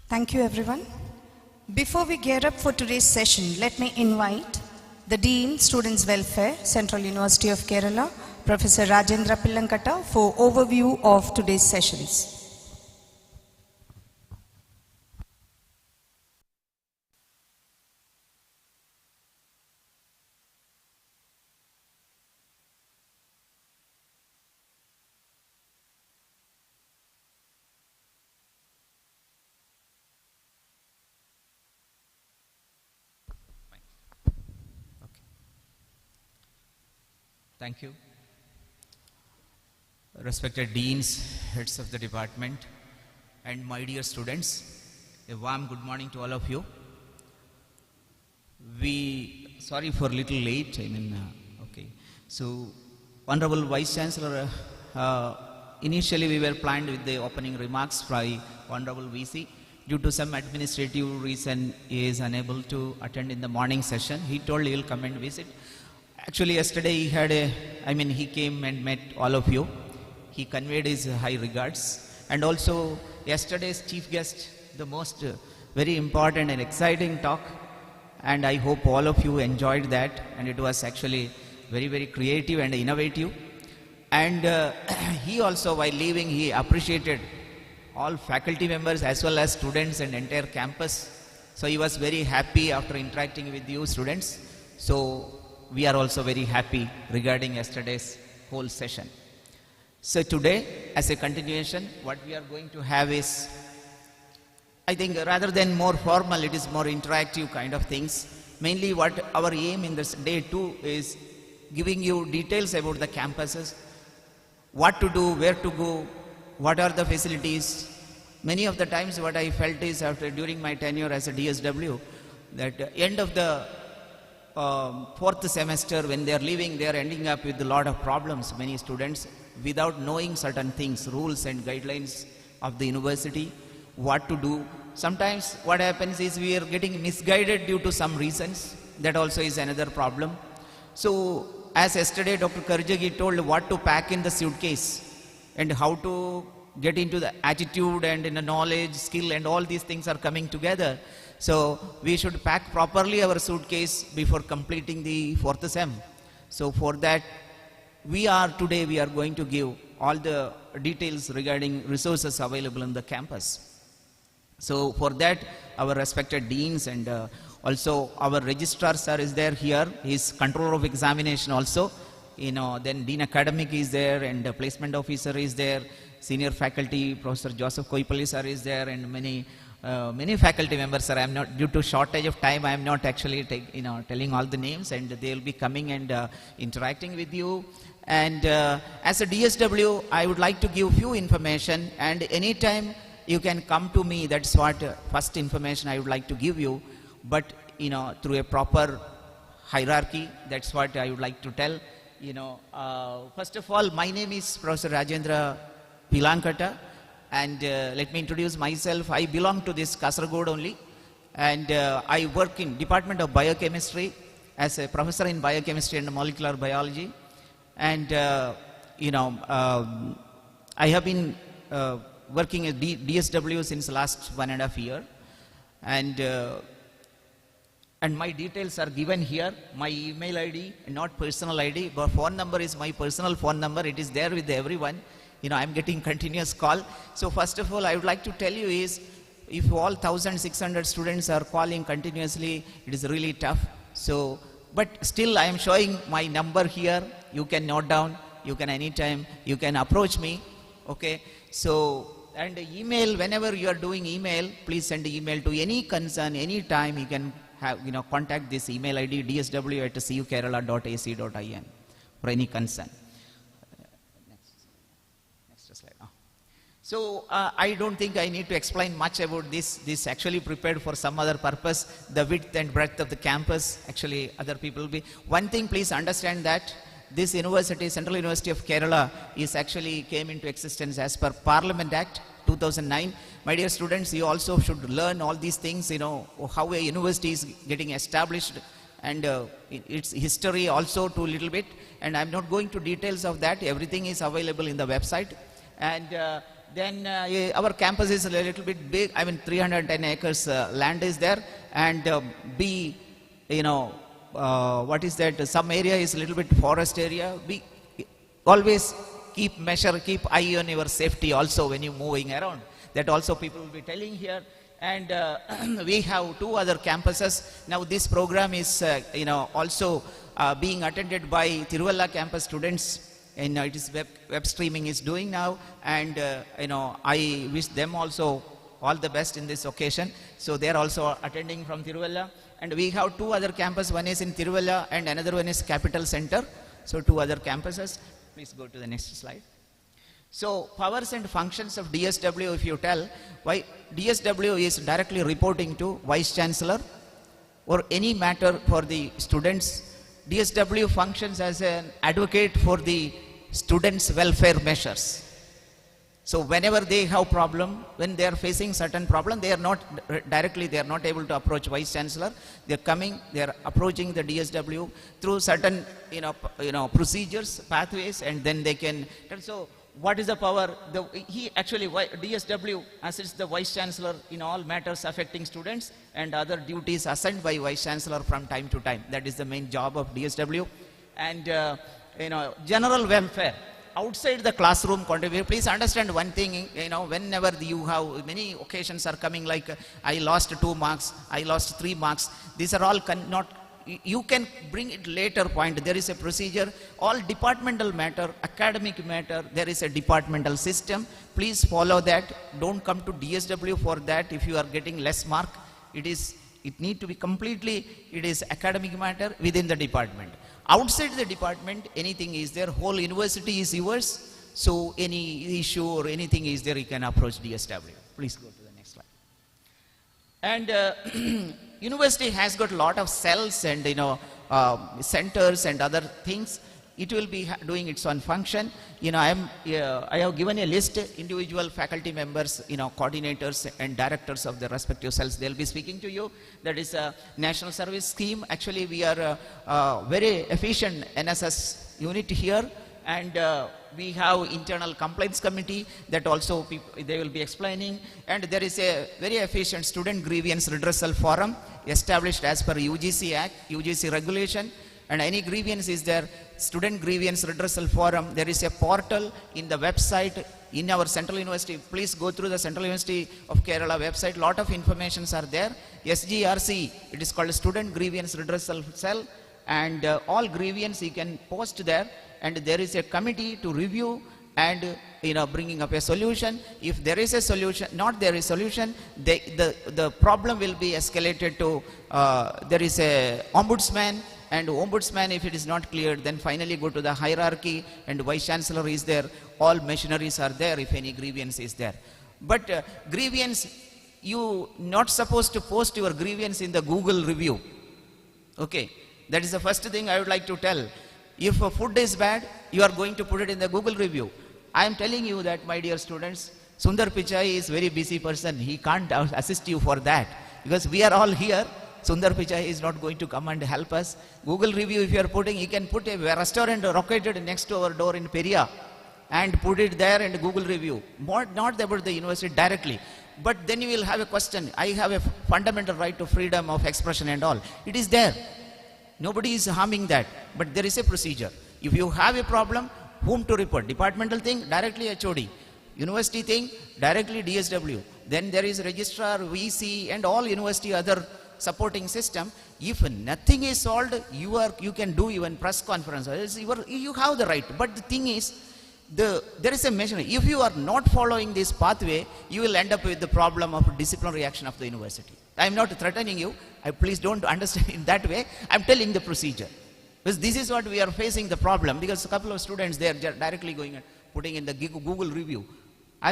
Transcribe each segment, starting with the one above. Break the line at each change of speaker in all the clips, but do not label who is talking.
Thank you, everyone. Before we gear up for today's session, let me invite the Dean, Students' Welfare, Central University of Kerala, Professor Rajendra Pillankata, for overview of today's sessions.
Thank you. Respected deans, heads of the department, and my dear students, a warm good morning to all of you. Sorry for a little late, So, Honorable Vice Chancellor, initially we were planned with the opening remarks by Honorable VC. Due to some administrative reason, he is unable to attend in the morning session. He told he will come and visit. Actually, yesterday he came and met all of you. He conveyed his high regards. And also, yesterday's chief guest, the most very important and exciting talk. And I hope all of you enjoyed that. And it was actually very, very creative and innovative. And he also, while leaving, he appreciated all faculty members as well as students and entire campus. So he was very happy after interacting with you students. So we are also very happy regarding yesterday's whole session. So today, as a continuation, what we are going to have is, I think rather than more formal, it is more interactive kind of things. Mainly what our aim in this day 2 is giving you details about the campuses, what to do, where to go, what are the facilities. Many of the times what I felt is during my tenure as a DSW, that end of the fourth semester, when they are leaving, they are ending up with a lot of problems, many students, without knowing certain things, rules and guidelines of the university, what to do. sometimes what happens is we are getting misguided due to some reasons. That also is another problem. So as yesterday Dr. Karjagi told what to pack in the suitcase and how to get into the attitude and in the knowledge, skill and all these things are coming together. So we should pack properly our suitcase before completing the fourth sem. So for that we are going to give all the details regarding resources available in the campus. So for that our respected deans and also our registrar sir is there here. He is controller of examination also. Then Dean Academic is there and the placement officer is there. Senior faculty, Professor Joseph Koipalli sir is there, and many faculty members, sir. I am not, due to shortage of time, I am not actually telling all the names, and they will be coming and interacting with you. And as a DSW, I would like to give few information, and anytime you can come to me. That's what first information I would like to give you, but through a proper hierarchy. That's what I would like to tell. First of all, my name is Professor Rajendra Pilankata, and let me introduce myself. I belong to this Kasaragod only, and I work in Department of Biochemistry as a professor in biochemistry and molecular biology. And I have been working at DSW since last 1.5 years, and my details are given here. My email ID, not personal ID, but phone number is my personal phone number. It is there with everyone. I'm getting continuous call. So first of all, I would like to tell you is, if all 1,600 students are calling continuously, it is really tough. So, but still I am showing my number here. You can note down. You can anytime, you can approach me. Okay. So, and email, whenever you are doing email, please send email to any concern, any time. You can have, contact this email ID, dsw@cukerala.ac.in for any concern. So I don't think I need to explain much about this. This actually prepared for some other purpose. The width and breadth of the campus, actually other people will be. One thing, please understand that this university, Central University of Kerala, is actually came into existence as per Parliament Act 2009. My dear students, you also should learn all these things, how a university is getting established and its history also to a little bit. And I'm not going to details of that. Everything is available in the website. And then our campus is a little bit big. 310 acres land is there, and what is that? Some area is a little bit forest area. We always keep eye on your safety also when you're moving around. That also people will be telling here. And we have 2 other campuses. Now this program is also being attended by Tiruvalla campus students. And it is web streaming is doing now, and I wish them also all the best in this occasion. So they are also attending from Tiruvalla, and we have 2 other campuses. One is in Tiruvalla and another one is Capital Center. So 2 other campuses. Please go to the next slide. So powers and functions of DSW, if you tell, why DSW is directly reporting to Vice Chancellor or any matter for the students. DSW functions as an advocate for the students' welfare measures. So whenever they have problem, when they are facing certain problem, they are not directly, they are not able to approach Vice Chancellor. They are coming, they are approaching the DSW through certain procedures, pathways, and then they can. So what is the power? DSW assists the Vice Chancellor in all matters affecting students and other duties assigned by Vice Chancellor from time to time. That is the main job of DSW. And general welfare outside the classroom contribute. Please understand one thing, whenever you have many occasions are coming, like I lost 2 marks, I lost 3 marks. These are all not. You can bring it later point. There is a procedure. All departmental matter, academic matter, there is a departmental system. Please follow that. Don't come to DSW for that if you are getting less mark. It need to be completely, it is academic matter within the department. Outside the department, anything is there. Whole university is yours. So any issue or anything is there, you can approach DSW. Please go to the next slide. And university has got a lot of cells and centers and other things. it will be doing its own function. I have given a list, individual faculty members, coordinators and directors of the respective cells. They'll be speaking to you. That is a national service scheme. Actually, we are a very efficient NSS unit here, and we have internal complaints committee that also they will be explaining, and there is a very efficient student grievance redressal forum established as per UGC Act, UGC regulation. And any grievance is there, student grievance redressal forum, there is a portal in the website in our Central University. Please go through the Central University of Kerala website, lot of informations are there. SGRC, it is called Student Grievance Redressal Cell, and all grievance you can post there, and there is a committee to review and bringing up a solution. If there is a solution, not there is solution, the problem will be escalated to, there is a ombudsman, and ombudsman, if it is not cleared, then finally go to the hierarchy, and vice chancellor is there, all machineries are there if any grievance is there. But grievance, you not supposed to post your grievance in the Google review. Okay, that is the first thing I would like to tell. If a food is bad, you are going to put it in the Google review. I am telling you that, my dear students, Sundar Pichai is very busy person. He can't assist you for that, because we are all here. Sundar Pichai is not going to come and help us. Google review, if you are putting, you can put a restaurant located next to our door in Peria and put it there in Google review. Not about the university directly. But then you will have a question. I have a fundamental right to freedom of expression and all. It is there. Nobody is harming that. But there is a procedure. If you have a problem, whom to report? Departmental thing, directly HOD. University thing, directly DSW. Then there is registrar, VC, and all university other supporting system. If nothing is solved, you can do even press conference. You have the right. But the thing is, there is a measure. If you are not following this pathway, you will end up with the problem of disciplinary action of the university. I am not threatening you. Please don't understand in that way. I am telling the procedure. Because this is what we are facing the problem. Because a couple of students, they are directly going and putting in the Google review.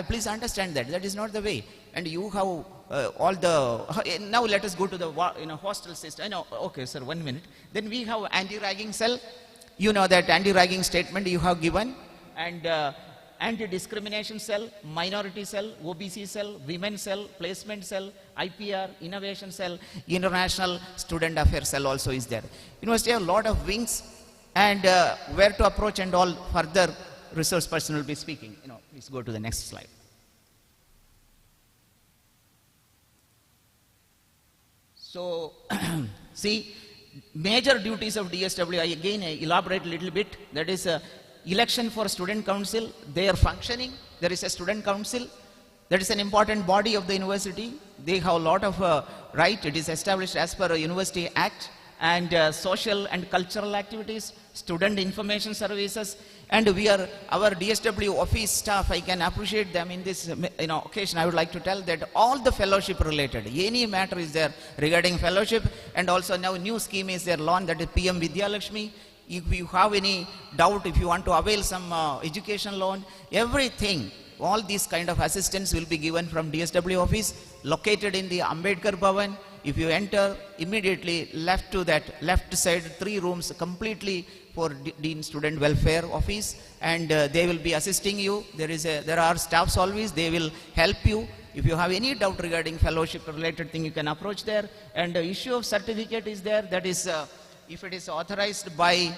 Please understand that. That is not the way. And you have all the... now let us go to the hostel system. Okay, sir, 1 minute. Then we have anti-ragging cell. You know that anti-ragging statement you have given. And anti-discrimination cell, minority cell, OBC cell, women cell, placement cell, IPR, innovation cell, international student affairs cell also is there. University have a lot of wings, and where to approach and all further resource person will be speaking. Please go to the next slide. So, see, major duties of DSW, I again elaborate a little bit. That is election for student council. They are functioning. There is a student council. That is an important body of the university. They have a lot of right. It is established as per University Act. And social and cultural activities, student information services, and our DSW office staff, I can appreciate them in this occasion. I would like to tell that all the fellowship related, any matter is there regarding fellowship, and also now new scheme is there launched, that is PM Vidya Lakshmi. If you have any doubt, if you want to avail some education loan, everything, all these kind of assistance will be given from DSW office located in the Ambedkar Bhavan. If you enter, immediately left to that left side, 3 rooms completely for Dean Student Welfare Office, and they will be assisting you. There are staffs always, they will help you. If you have any doubt regarding fellowship related thing, you can approach there. And the issue of certificate is there, that is, if it is authorized by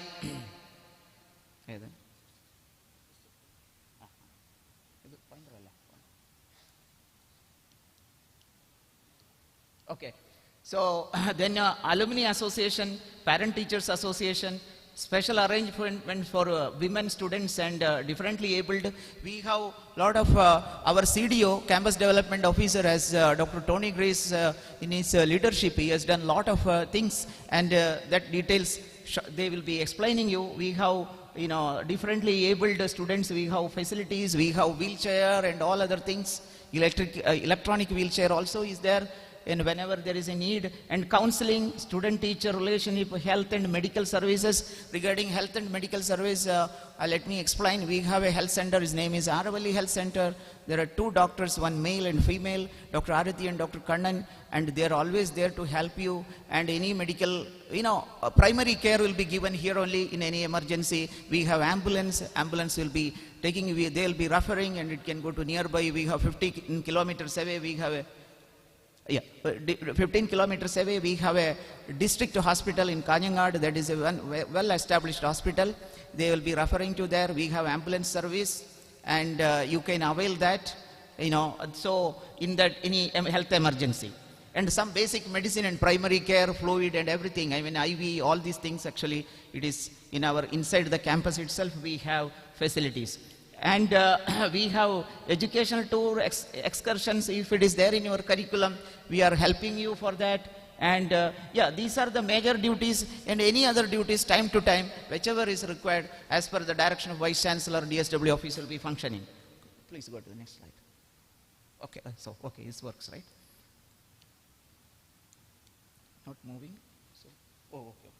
okay. So then Alumni Association, Parent Teachers Association, special arrangement for women students and differently abled. We have a lot of our CDO, Campus Development Officer, as Dr. Tony Grace in his leadership. He has done a lot of things, and that details they will be explaining you. We have differently abled students, we have facilities, we have wheelchair and all other things. Electronic wheelchair also is there. and whenever there is a need, and counseling, student-teacher relationship, health and medical services. Regarding health and medical service, let me explain. We have a health center. His name is Aravalli Health Center. There are two doctors, one male and female, Dr. Arati and Dr. Kannan, and they are always there to help you. And any medical, primary care will be given here only in any emergency. We have ambulance. Ambulance will be taking, they will be referring, and it can go to nearby. We have 50 kilometers away. We have 15 kilometers away, we have a district hospital in Kanyangad. That is a well-established hospital. They will be referring to there. We have ambulance service, and you can avail that, so in that any health emergency. And some basic medicine and primary care, fluid and everything, IV, all these things actually, it is in our, inside the campus itself, we have facilities. And we have educational tour, excursions, if it is there in your curriculum, we are helping you for that. And these are the major duties, and any other duties time to time, whichever is required as per the direction of Vice Chancellor, DSW office will be functioning. Please go to the next slide. Okay, okay, this works, right? Not moving? So, okay.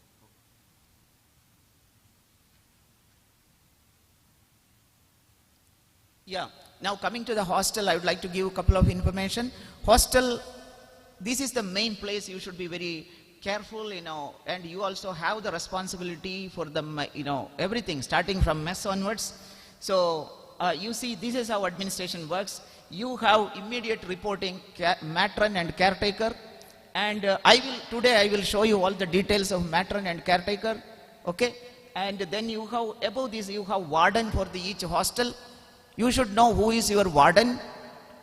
Yeah, now coming to the hostel, I would like to give a couple of information. Hostel, this is the main place. You should be very careful, and you also have the responsibility for the, everything, starting from mess onwards. So, you see, this is how administration works. You have immediate reporting, matron and caretaker. And today I will show you all the details of matron and caretaker, okay? And then you have, above this, you have warden for each hostel. You should know who is your warden.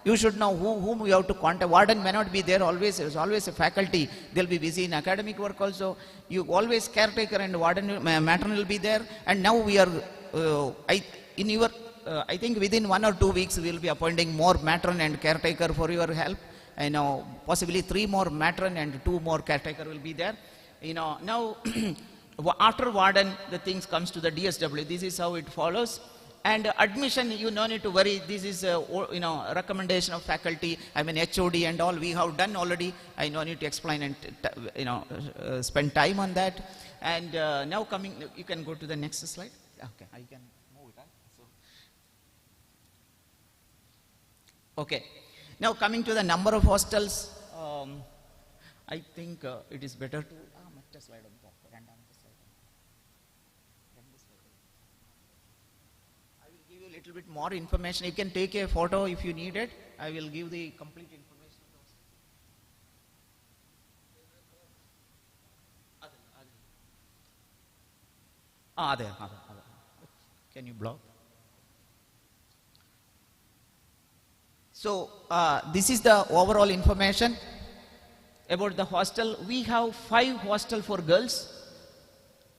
You should know whom you have to contact. Warden may not be there always. There is always a faculty. They'll be busy in academic work also. You always caretaker and warden, matron will be there. And now we are, I think within 1 or 2 weeks we will be appointing more matron and caretaker for your help. Possibly 3 more matron and 2 more caretaker will be there. Now after warden, the things comes to the DSW. This is how it follows. And admission, you no need to worry. This is recommendation of faculty. HOD and all we have done already. I no need to explain and spend time on that. And now coming, you can go to the next slide. Okay, I can move it. Okay. Now coming to the number of hostels, I think it is better to. Little bit more information. You can take a photo if you need it. I will give the complete information. There. Can you block? So this is the overall information about the hostel. We have 5 hostels for girls,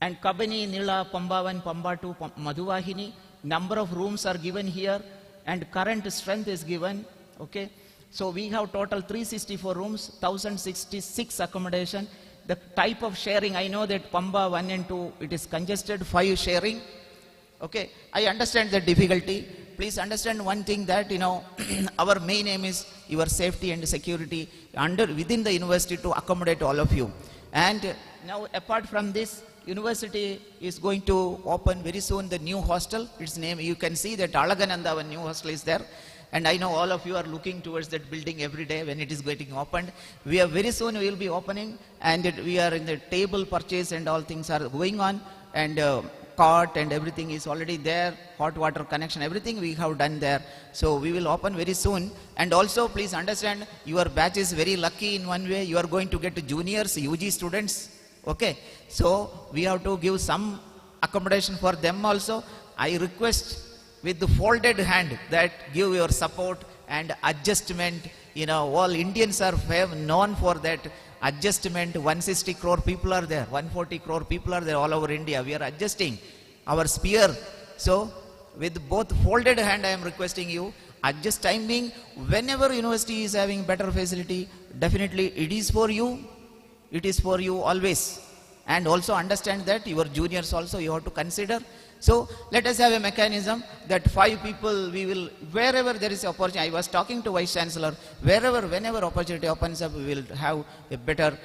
and Kabani, Nila, Pambavan, Pambatu, Madhuvahini. Number of rooms are given here, and current strength is given. Okay, so we have total 364 rooms, 1066 accommodation. The type of sharing, I know that Pamba 1 and 2, it is congested, 5 sharing. Okay, I understand the difficulty. Please understand one thing, that our main aim is your safety and security within the university to accommodate all of you. And now apart from this, university is going to open very soon the new hostel. Its name, you can see that Alagananda, our new hostel is there. And I know all of you are looking towards that building every day when it is getting opened. We are very soon, we will be opening, and we are in the table purchase and all things are going on. And cot and everything is already there, hot water connection, everything we have done there. So we will open very soon. And also please understand, your batch is very lucky in one way. You are going to get juniors, UG students. Okay, so we have to give some accommodation for them also. I request with the folded hand that give your support and adjustment. All Indians are known for that adjustment. 160 crore people are there, 140 crore people are there all over India. We are adjusting our sphere. So with both folded hand, I am requesting you, adjust timing. Whenever university is having better facility, definitely it is for you. It is for you always. and also understand that your juniors also you have to consider. So let us have a mechanism that 5 people we will, wherever there is opportunity, I was talking to Vice Chancellor, whenever opportunity opens up, we will have a better,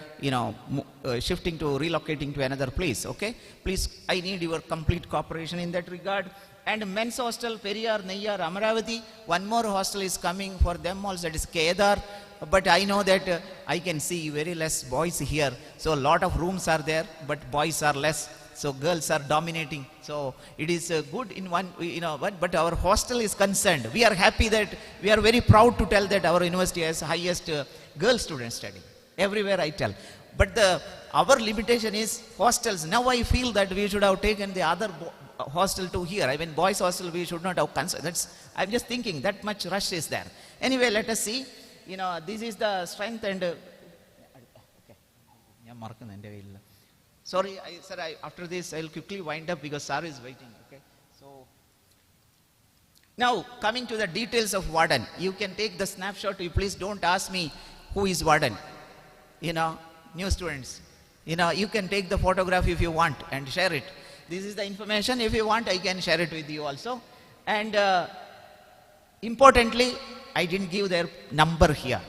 shifting to relocating to another place, okay? Please, I need your complete cooperation in that regard. And men's hostel, Periyar, Neyyar, Amaravati, one more hostel is coming for them also, that is Kedar. But I know that I can see very less boys here. So a lot of rooms are there, but boys are less. So girls are dominating. So it is good in one, but our hostel is concerned. We are happy that, we are very proud to tell that our university has highest girl student study. Everywhere I tell. But our limitation is hostels. Now I feel that we should have taken the other hostel to here. I mean, boys hostel we should not have considered. I'm just thinking that much rush is there. Anyway, let us see. This is the strength and sorry, sir, after this I'll quickly wind up because sir is waiting. Okay, so now coming to the details of warden, you can take the snapshot. You please don't ask me who is warden. New students, you can take the photograph if you want and share it. This is the information. If you want, I can share it with you also. And importantly, I didn't give their number here.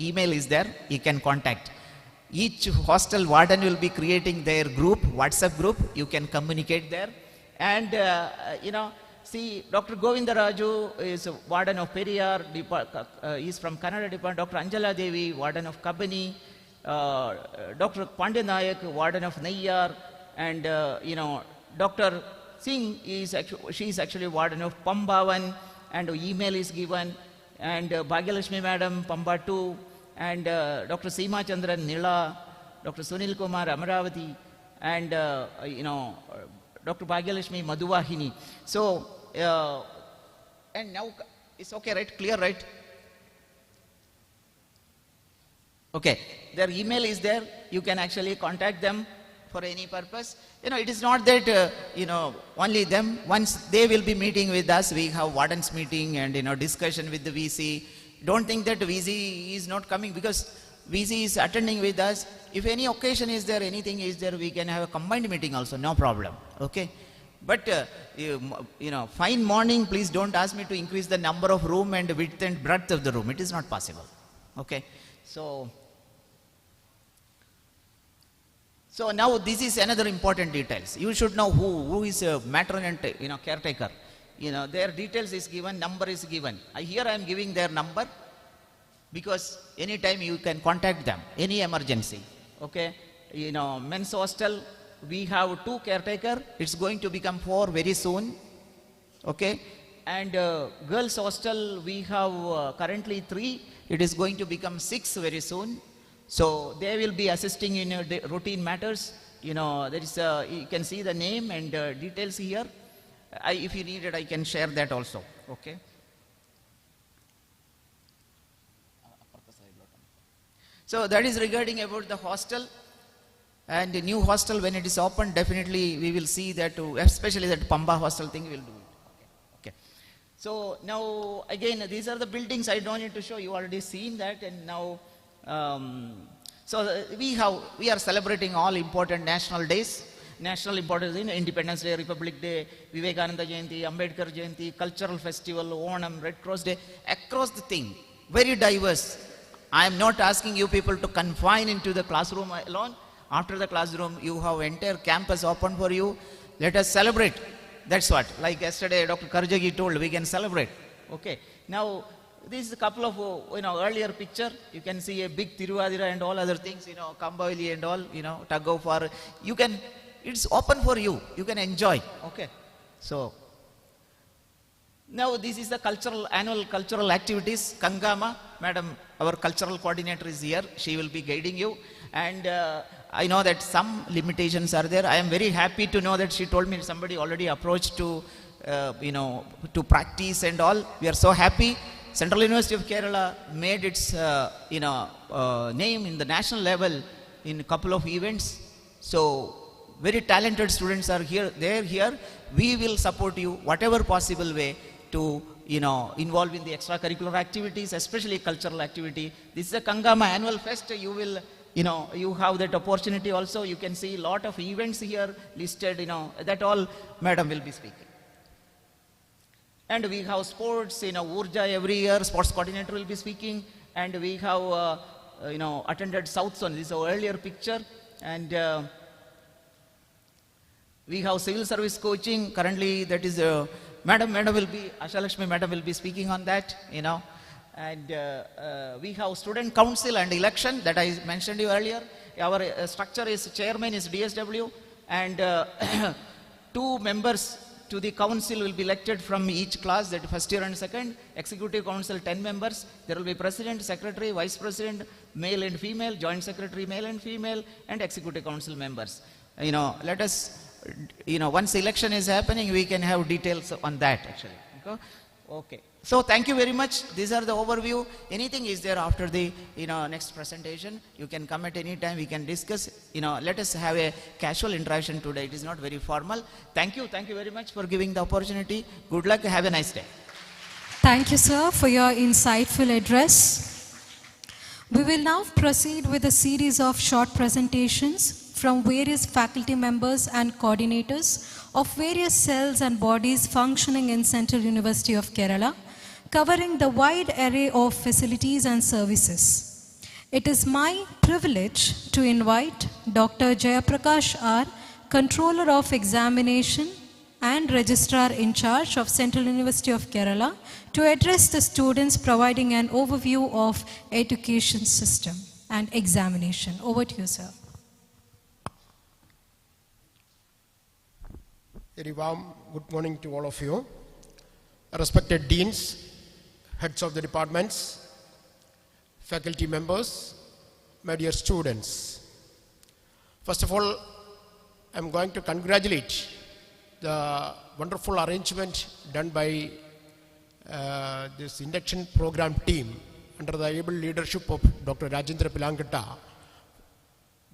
Email is there. You can contact. Each hostel warden will be creating their group, WhatsApp group. You can communicate there. And, see, Dr. Govindaraju is warden of Periyar. He is from Kannada department. Dr. Anjala Devi, warden of Kabani. Dr. Pandya Nayak, warden of Neyyar. And, Dr. Singh, she is actually warden of Pambavan. And email is given. And Bhagyalakshmi Madam, Pamba 2. And Dr. Seema Chandran, Nila, Dr. Sunil Kumar, Amaravati, and Dr. Bhagyalakshmi, Madhuvahini. So, and now it's okay, right? Clear, right? Okay, their email is there. You can actually contact them for any purpose. It is not that, only them. Once they will be meeting with us, we have wardens meeting and, discussion with the VC. Don't think that VC is not coming because VC is attending with us. If any occasion is there, anything is there, we can have a combined meeting also, no problem. Okay. But, fine morning, please don't ask me to increase the number of room and width and breadth of the room. It is not possible. Okay. So now this is another important details. You should know who is a matron and, caretaker. Their details is given, number is given. Here I am giving their number because anytime you can contact them, any emergency. Okay, men's hostel, we have 2 caretaker. It's going to become 4 very soon. Okay, and girls hostel, we have currently 3. It is going to become 6 very soon. So they will be assisting in routine matters. There is you can see the name and details here. If you need it, I can share that also. Okay. So that is regarding about the hostel. And the new hostel, when it is open, definitely we will see that, especially that Pamba hostel thing, we will do it. Okay. So now, again, these are the buildings. I don't need to show you. Already seen that. And now, so we are celebrating all important national days. National importance in Independence Day, Republic Day, Vivekananda Jayanti, Ambedkar Jayanti, cultural festival, Onam, Red Cross Day, across the thing, very diverse. I am not asking you people to confine into the classroom alone. After the classroom, you have entire campus open for you. Let us celebrate. That's what. Like yesterday, Dr. Karjagi told, we can celebrate. Okay. Now, this is a couple of, earlier picture. You can see a big Tiruvadira and all other things, Kambavali and all, tug of war. You can, it's open for you. You can enjoy. Okay. So, now this is the annual cultural activities. Kangama, madam, our cultural coordinator is here. She will be guiding you. And I know that some limitations are there. I am very happy to know that she told me somebody already approached to, to practice and all. We are so happy. Central University of Kerala made its, name in the national level in a couple of events. So, very talented students are here. They are here. We will support you whatever possible way to, involve in the extracurricular activities, especially cultural activity. This is a Kangama annual fest. You will you have that opportunity also. You can see a lot of events here listed, that all madam will be speaking. And we have sports, Urja every year, sports coordinator will be speaking. And we have, attended South Zone. This is our earlier picture. And we have civil service coaching. Currently, that is, Madam will be, Asha Lakshmi Madam will be speaking on that, And we have student council and election that I mentioned you earlier. Our structure is chairman is DSW, and 2 members to the council will be elected from each class, that first year and second. Executive council 10 members. There will be president, secretary, vice president, male and female, joint secretary male and female, and executive council members. Let us, once election is happening, we can have details on that actually. Okay. So thank you very much. These are the overview. Anything is there after the next presentation, you can come at any time, we can discuss. Let us have a casual interaction today. It is not very formal. Thank you very much for giving the opportunity. Good luck. Have a nice day.
Thank you, sir, for your insightful address. We will now proceed with a series of short presentations from various faculty members and coordinators of various cells and bodies functioning in Central University of Kerala, covering the wide array of facilities and services. It is my privilege to invite Dr. Jayaprakash R., Controller of Examination and Registrar in charge of Central University of Kerala, to address the students, providing an overview of education system and examination. Over to you, sir.
Very warm good morning to all of you. Respected deans, heads of the departments, faculty members, my dear students. First of all, I'm going to congratulate the wonderful arrangement done by this induction program team under the able leadership of Dr. Rajendra Pilankata.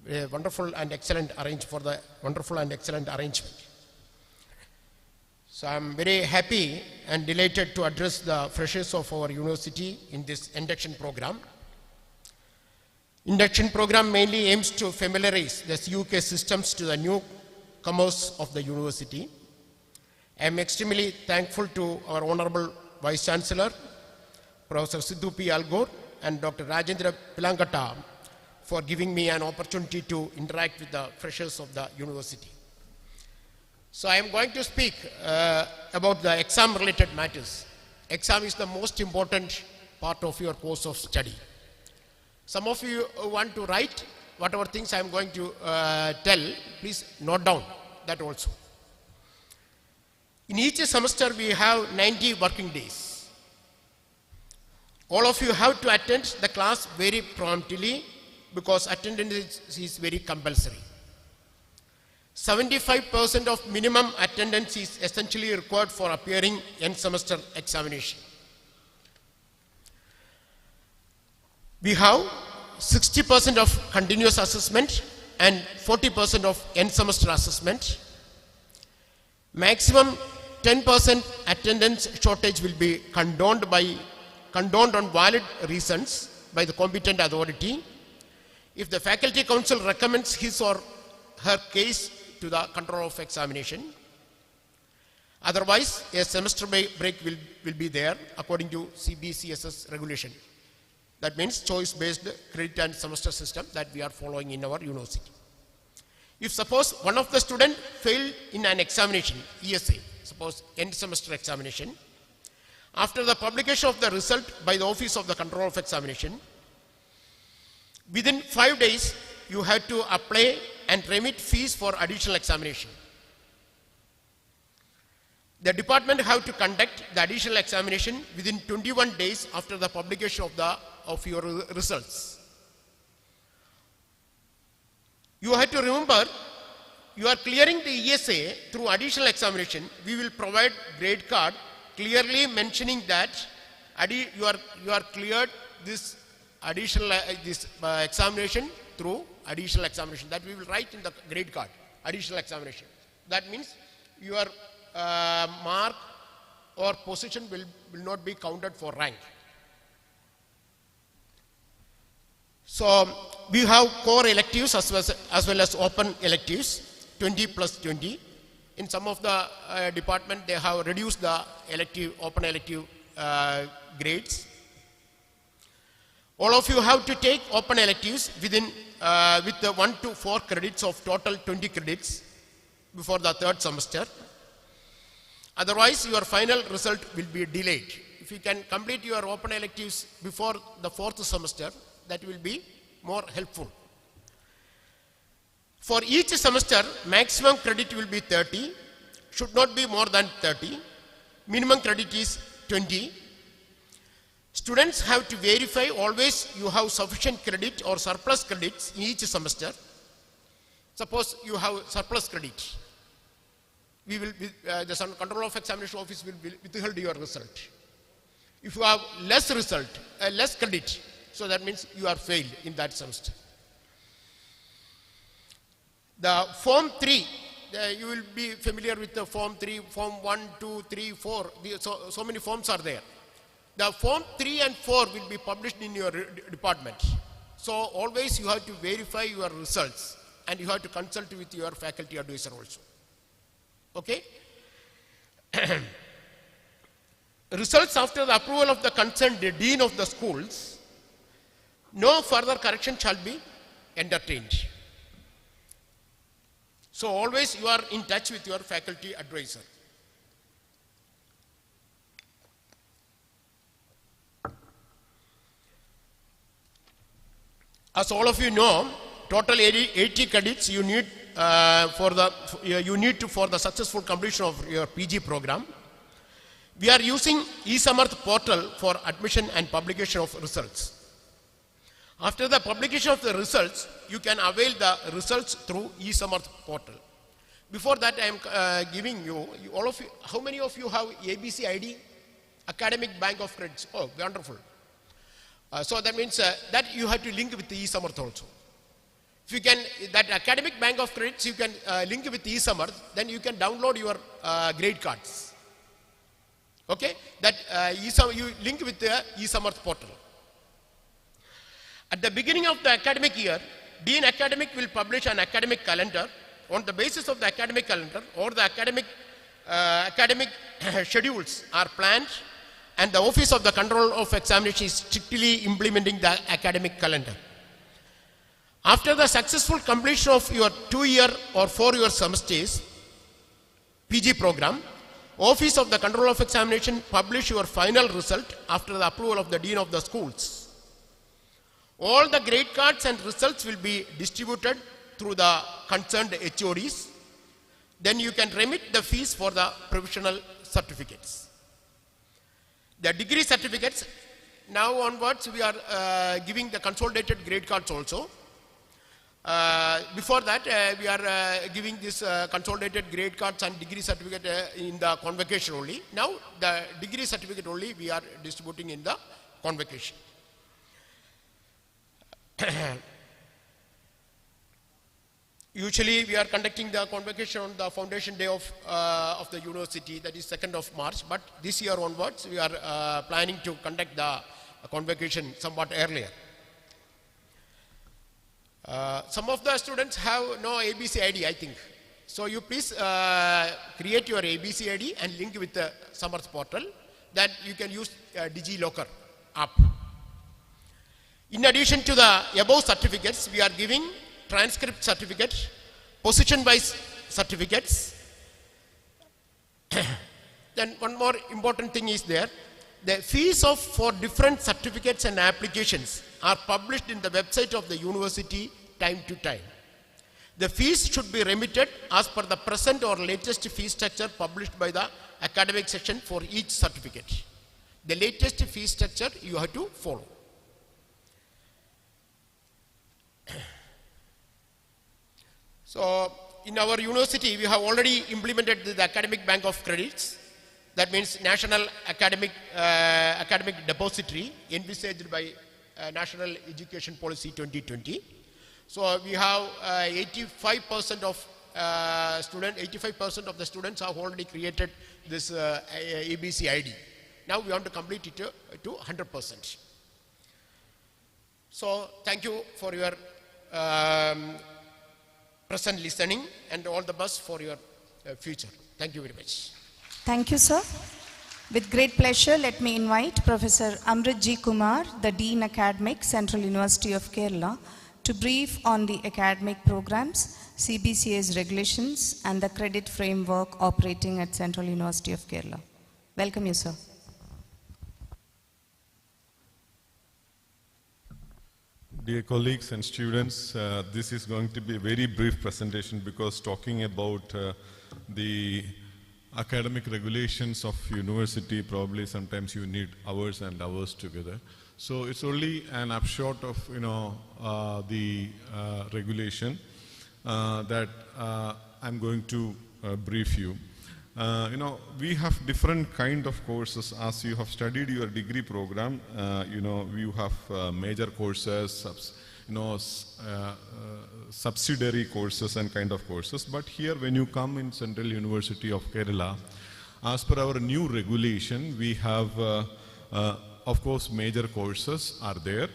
A wonderful and excellent arrangement. So I'm very happy and delighted to address the freshers of our university in this induction program. Induction program mainly aims to familiarize the CUK systems to the newcomers of the university. I am extremely thankful to our Honorable Vice Chancellor, Professor Sidhu P. Algor, and Dr. Rajendra Pilankata for giving me an opportunity to interact with the freshers of the university. So I am going to speak about the exam-related matters. Exam is the most important part of your course of study. Some of you want to write whatever things I am going to tell. Please note down that also. In each semester we have 90 working days. All of you have to attend the class very promptly because attendance is very compulsory. 75% of minimum attendance is essentially required for appearing end semester examination. We have 60% of continuous assessment and 40% of end semester assessment. Maximum 10% attendance shortage will be condoned on valid reasons by the competent authority if the faculty council recommends his or her case to the control of examination. Otherwise, a semester break will be there according to CBCSS regulation. That means choice-based credit and semester system that we are following in our university. If suppose one of the students failed in an examination, ESA, suppose end semester examination, after the publication of the result by the Office of the Control of Examination, within 5 days, you have to apply and remit fees for additional examination. The department have to conduct the additional examination within 21 days after the publication of your results. You have to remember, you are clearing the ESA through additional examination. We will provide grade card clearly mentioning that you are cleared this additional examination through additional examination. That we will write in the grade card, additional examination. That means your mark or position will not be counted for rank. So we have core electives as well as open electives, 20 plus 20. In some of the department, they have reduced the open elective grades. All of you have to take open electives with the 1 to 4 credits of total 20 credits before the third semester. Otherwise, your final result will be delayed. If you can complete your open electives before the fourth semester, that will be more helpful. For each semester, maximum credit will be 30, should not be more than 30. Minimum credit is 20. Students have to verify always you have sufficient credit or surplus credits in each semester. Suppose you have surplus credit. The Control of Examination Office will withhold your result. If you have less credit, so that means you are failed in that semester. The Form 3, you will be familiar with the Form 3, Form 1, 2, 3, 4. So many forms are there. The Form 3 and 4 will be published in your department. So always you have to verify your results and you have to consult with your faculty advisor also. Okay? Results after the approval of the concerned dean of the schools, no further correction shall be entertained. So always you are in touch with your faculty advisor. As all of you know, total 80 credits you need for the successful completion of your PG program. We are using eSamarth portal for admission and publication of results. After the publication of the results, you can avail the results through eSamarth portal. Before that, I am giving you, all of you, how many of you have ABC ID? Academic Bank of Credits. Oh, wonderful. So that means that you have to link with the eSamarth also. If you can, that Academic Bank of Credits, you can link with eSamarth, then you can download your grade cards. Okay? That you link with the eSamarth portal. At the beginning of the academic year, Dean Academic will publish an academic calendar. On the basis of the academic calendar, or the academic schedules are planned, and the Office of the Control of Examination is strictly implementing the academic calendar. After the successful completion of your 2-year or 4-year semesters, PG program, Office of the Control of Examination publish your final result after the approval of the Dean of the schools. All the grade cards and results will be distributed through the concerned HODs. Then you can remit the fees for the provisional certificates. The degree certificates, now onwards we are giving the consolidated grade cards also. Before that, we are giving this consolidated grade cards and degree certificate in the convocation only. Now, the degree certificate only we are distributing in the convocation. Usually, we are conducting the convocation on the foundation day of the university, that is 2nd of March. But this year onwards, we are planning to conduct the convocation somewhat earlier. Some of the students have no ABC ID, I think. So you please create your ABC ID and link with the Samarth portal. Then you can use DigiLocker app. In addition to the above certificates, we are giving transcript certificate, position-wise certificates. Then one more important thing is there. The fees for different certificates and applications are published in the website of the university time to time. The fees should be remitted as per the present or latest fee structure published by the academic section for each certificate. The latest fee structure you have to follow. So, in our university, we have already implemented the academic bank of credits. That means National Academic Depository envisaged by National Education Policy 2020. So we have 85% of 85% of the students have already created this ABC ID. Now we want to complete it to 100%. So thank you for your um, present listening and all the best for your future. Thank you very much.
Thank you, sir. With great pleasure, let me invite Professor Amrit G. Kumar, the Dean Academic, Central University of Kerala, to brief on the academic programs, CBCA's regulations, and the credit framework operating at Central University of Kerala. Welcome you, sir.
Dear colleagues and students, this is going to be a very brief presentation because talking about the academic regulations of university, probably sometimes you need hours and hours together. So it's only an upshot of the regulation that I'm going to brief you. We have different kind of courses. As you have studied your degree program, you have major courses, subsidiary courses and kind of courses. But here when you come in Central University of Kerala, as per our new regulation, we have, of course, major courses are there.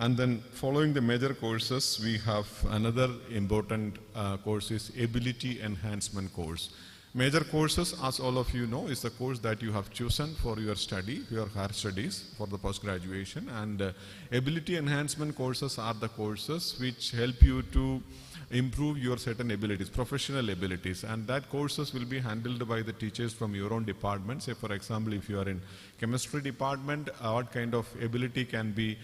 And then following the major courses, we have another important course is ability enhancement course. Major courses, as all of you know, is the course that you have chosen for your study, your higher studies for the post-graduation. And ability enhancement courses are the courses which help you to improve your certain abilities, professional abilities. And that courses will be handled by the teachers from your own department. Say, for example, if you are in chemistry department, what kind of ability can be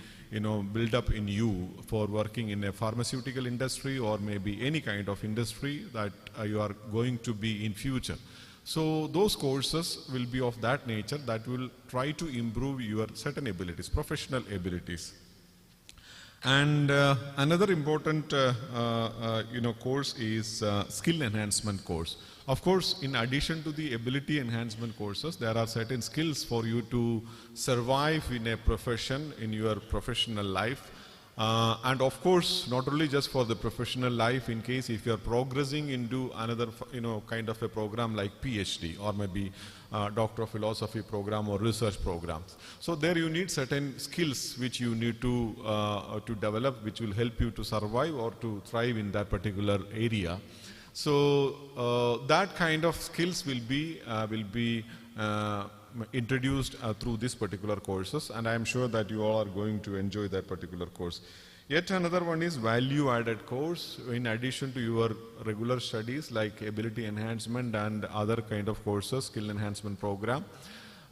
build up in you for working in a pharmaceutical industry or maybe any kind of industry that you are going to be in future. So those courses will be of that nature that will try to improve your certain abilities, professional abilities. And another important course is skill enhancement course. Of course, in addition to the ability enhancement courses, there are certain skills for you to survive in a profession, in your professional life. And of course, not only just for the professional life, in case if you are progressing into another, kind of a program like PhD or maybe Doctor of Philosophy program or research programs. So there you need certain skills which you need to develop, which will help you to survive or to thrive in that particular area. So that kind of skills will be introduced through these particular courses, and I am sure that you all are going to enjoy that particular course. Yet another one is value-added course. In addition to your regular studies like ability enhancement and other kind of courses, skill enhancement program,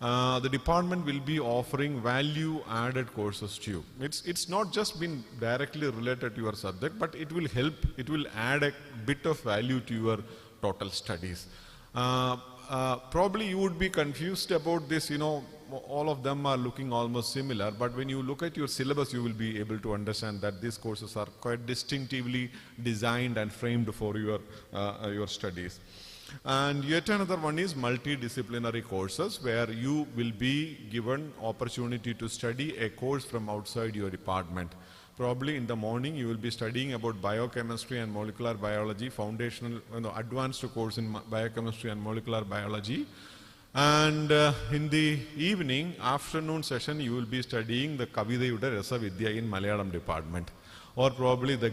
the department will be offering value-added courses to you. It's not just been directly related to your subject, but it will help, it will add a bit of value to your total studies. Probably you would be confused about this, all of them are looking almost similar, but when you look at your syllabus, you will be able to understand that these courses are quite distinctively designed and framed for your studies. And yet another one is multidisciplinary courses, where you will be given opportunity to study a course from outside your department. Probably in the morning you will be studying about biochemistry and molecular biology, foundational, advanced course in biochemistry and molecular biology. And in the evening, afternoon session, you will be studying the Kavidayude Rasavidya in Malayalam department, or probably the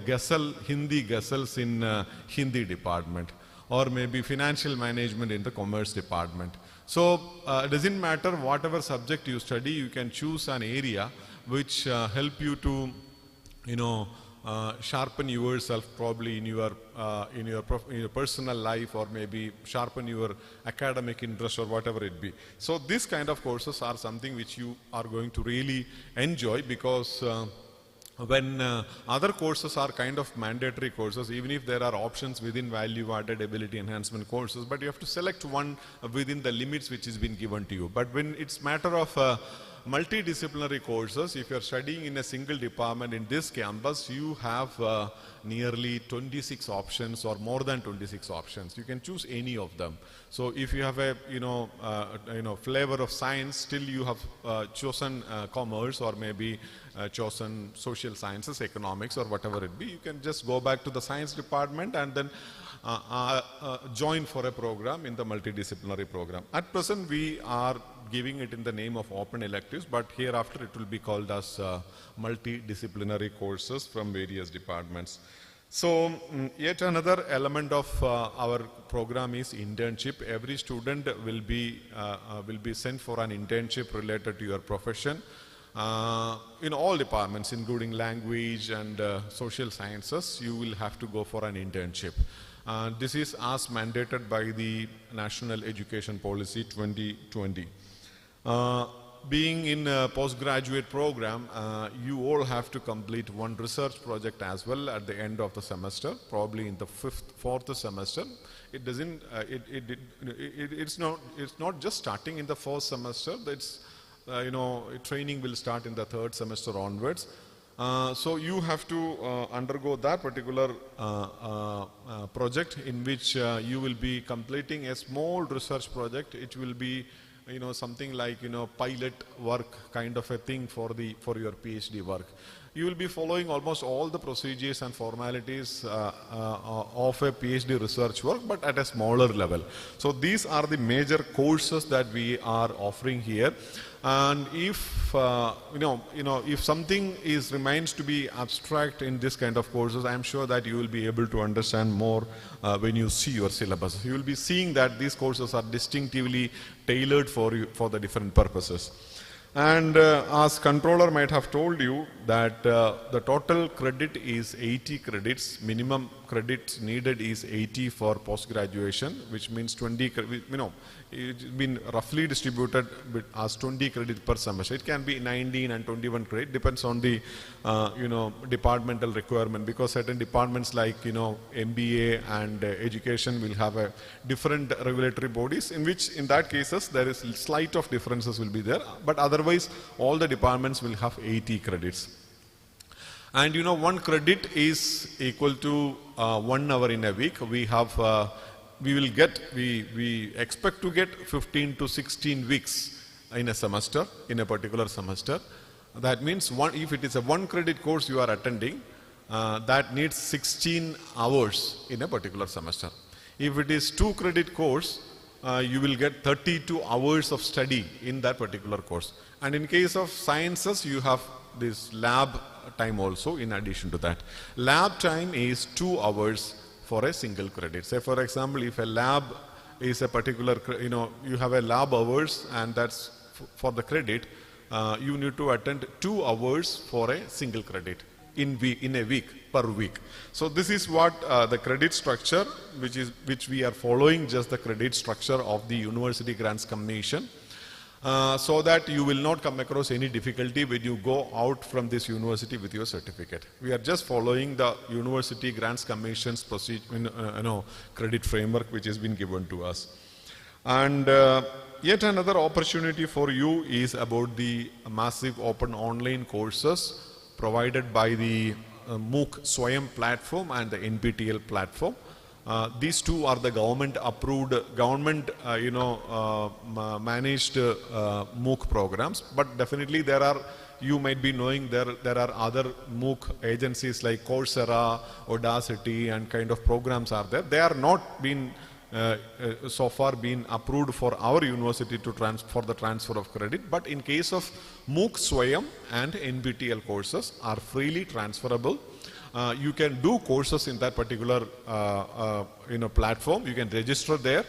Hindi Ghazals in Hindi department, or maybe financial management in the commerce department. So it doesn't matter whatever subject you study, you can choose an area which help you to sharpen yourself probably in your personal life, or maybe sharpen your academic interest or whatever it be. So these kind of courses are something which you are going to really enjoy, because when other courses are kind of mandatory courses, even if there are options within value-added ability enhancement courses, but you have to select one within the limits which has been given to you. But when it's matter of multidisciplinary courses, if you are studying in a single department in this campus, you have nearly 26 options or more than 26 options. You can choose any of them. So if you have a flavor of science, still you have chosen commerce, or maybe chosen social sciences, economics, or whatever it be. You can just go back to the science department and then join for a program in the multidisciplinary program. At present, we are giving it in the name of open electives, but hereafter it will be called as multidisciplinary courses from various departments. So yet another element of our program is internship. Every student will be sent for an internship related to your profession in all departments, including language and social sciences. You will have to go for an internship. This is as mandated by the National Education Policy 2020. Being in a postgraduate program, you all have to complete one research project as well at the end of the semester, probably in the fourth semester. It doesn't, it's not just starting in the first semester. It's, training will start in the third semester onwards. So you have to undergo that particular project in which you will be completing a small research project. It will be something like pilot work kind of a thing for your PhD work. You will be following almost all the procedures and formalities of a PhD research work, but at a smaller level. So these are the major courses that we are offering here. And if if something remains to be abstract in this kind of courses, I am sure that you will be able to understand more when you see your syllabus. You will be seeing that these courses are distinctively tailored for you for the different purposes. And as controller might have told you that the total credit is 80 credits. Minimum credits needed is 80 for post-graduation, which means 20, it's been roughly distributed as 20 credits per semester. It can be 19 and 21 credit, depends on the, departmental requirement, because certain departments like, MBA and education will have a different regulatory bodies, in which in that cases there is slight of differences will be there, but otherwise all the departments will have 80 credits. And one credit is equal to 1 hour in a week. We expect to get 15 to 16 weeks in a semester, in a particular semester. That means if it is a 1 credit course you are attending, that needs 16 hours in a particular semester. If it is 2 credit course, you will get 32 hours of study in that particular course. And in case of sciences, you have this lab time also in addition to that. Lab time is 2 hours for a single credit. Say for example, if a lab is a particular, you have a lab hours and that's for the credit, you need to attend 2 hours for a single credit in a week, per week. So this is what the credit structure, which we are following, just the credit structure of the University Grants Commission. So that you will not come across any difficulty when you go out from this university with your certificate. We are just following the University Grants Commission's credit framework which has been given to us. And yet another opportunity for you is about the massive open online courses provided by the MOOC Swayam platform and the NPTEL platform. These two are the government approved, managed MOOC programs, but definitely you might be knowing there are other MOOC agencies like Coursera, Audacity and kind of programs are there. They are not been so far been approved for our university for the transfer of credit, but in case of MOOC Swayam and NPTEL courses are freely transferable. You can do courses in that particular platform. You can register there.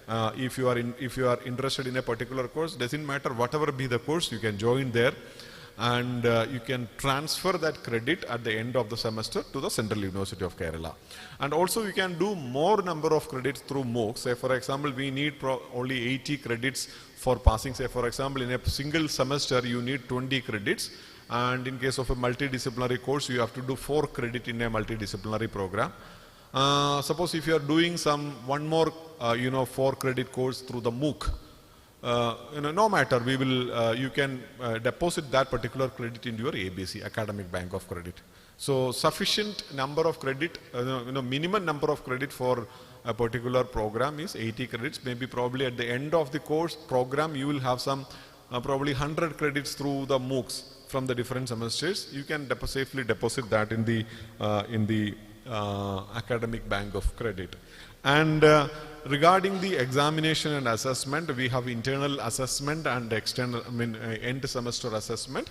If you are interested in a particular course, doesn't matter whatever be the course, you can join there, and you can transfer that credit at the end of the semester to the Central University of Kerala. And also you can do more number of credits through MOOC. Say for example, we need only 80 credits for passing. Say for example, in a single semester you need 20 credits. And in case of a multidisciplinary course, you have to do 4 credit in a multidisciplinary program. Suppose if you are doing one more 4 credit course through the MOOC, no matter, you can deposit that particular credit into your ABC, Academic Bank of Credit. So sufficient number of credit, minimum number of credit for a particular program is 80 credits. Maybe probably at the end of the course program, you will have some probably 100 credits through the MOOCs from the different semesters. You can safely deposit that in the academic bank of credit. And regarding the examination and assessment, we have internal assessment and external, end semester assessment.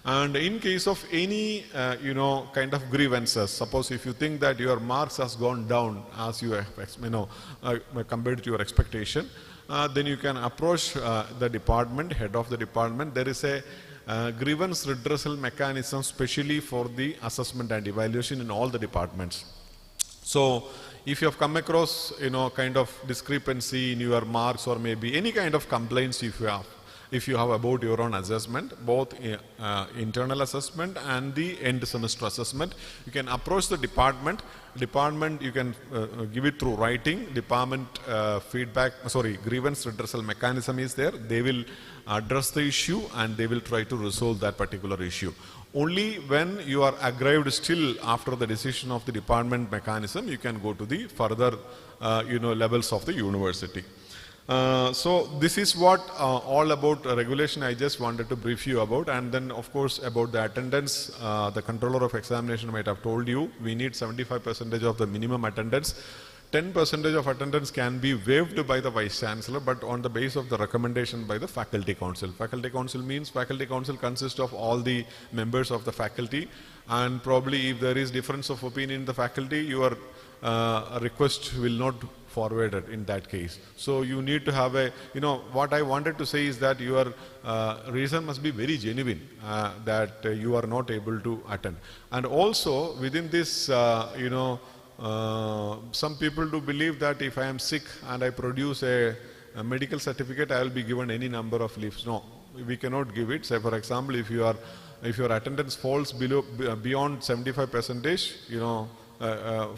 And in case of any, kind of grievances, suppose if you think that your marks has gone down as you, compared to your expectation, then you can approach the department, head of the department. There is a grievance redressal mechanism specially for the assessment and evaluation in all the departments. So if you have come across, kind of discrepancy in your marks or maybe any kind of complaints if you have about your own assessment, both internal assessment and the end semester assessment, you can approach the department. Department, you can give it through writing. Department grievance redressal mechanism is there. They will address the issue and they will try to resolve that particular issue. Only when you are aggrieved still after the decision of the department mechanism, you can go to the further, levels of the university. So this is what all about regulation I just wanted to brief you about. And then of course about the attendance, the controller of examination might have told you we need 75% of the minimum attendance. 10% of attendance can be waived by the Vice Chancellor, but on the basis of the recommendation by the Faculty Council. Faculty Council means Faculty Council consists of all the members of the faculty, and probably if there is difference of opinion in the faculty, your request will not forwarded in that case. So you need to have a, what I wanted to say is that your reason must be very genuine that you are not able to attend. And also within this, some people do believe that if I am sick and I produce a medical certificate, I will be given any number of leaves. No, we cannot give it. Say for example, if your attendance falls beyond 75%,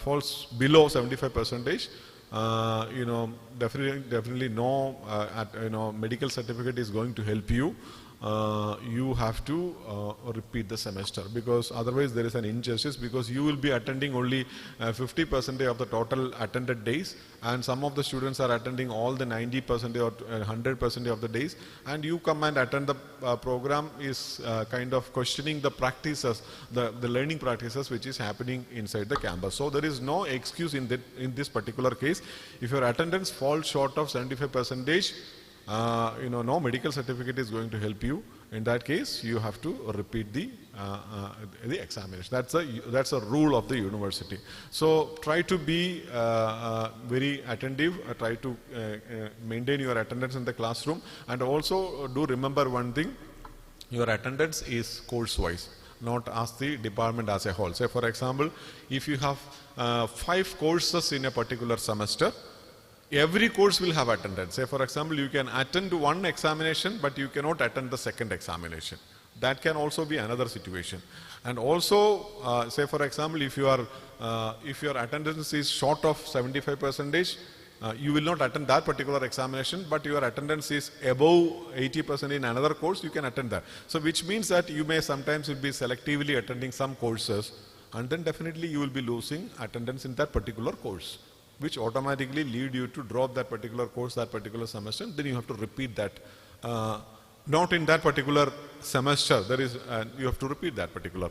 falls below 75%, definitely no, medical certificate is going to help you. You have to repeat the semester, because otherwise there is an injustice, because you will be attending only 50% of the total attended days, and some of the students are attending all the 90% or 100% of the days, and you come and attend the program is kind of questioning the practices, the learning practices which is happening inside the campus. So there is no excuse in this particular case. If your attendance falls short of 75%, no medical certificate is going to help you. In that case, you have to repeat the examination. That's a rule of the university. So try to be very attentive. Try to maintain your attendance in the classroom, and also do remember one thing: your attendance is course-wise, not as the department as a whole. Say for example, if you have 5 courses in a particular semester, every course will have attendance. Say for example, you can attend one examination, but you cannot attend the second examination. That can also be another situation. And also, say for example, if your attendance is short of 75%, you will not attend that particular examination, but your attendance is above 80% in another course, you can attend that. So which means that you may sometimes be selectively attending some courses, and then definitely you will be losing attendance in that particular course, which automatically lead you to drop that particular course, that particular semester. Then you have to repeat that. Not in that particular semester, you have to repeat that particular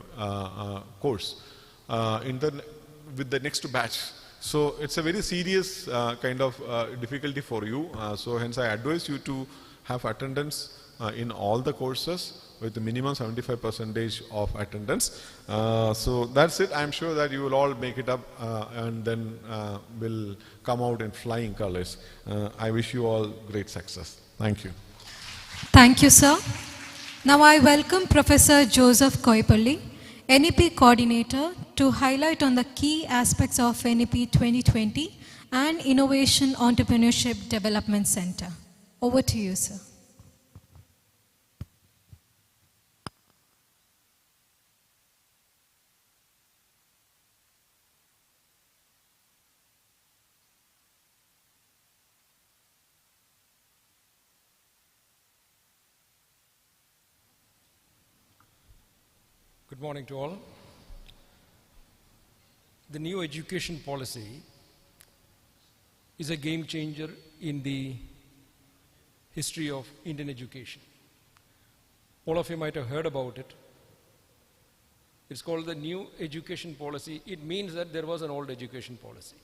course with the next batch. So it's a very serious kind of difficulty for you. So hence I advise you to have attendance in all the courses with the minimum 75% of attendance. So that's it. I'm sure that you will all make it up and then will come out in flying colors. I wish you all great success. Thank you.
Thank you, sir. Now I welcome Professor Joseph Koipalli, NEP Coordinator, to highlight on the key aspects of NEP 2020 and Innovation Entrepreneurship Development Center. Over to you, sir.
Good morning to all. The new education policy is a game changer in the history of Indian education. All of you might have heard about it. It's called the new education policy. It means that there was an old education policy.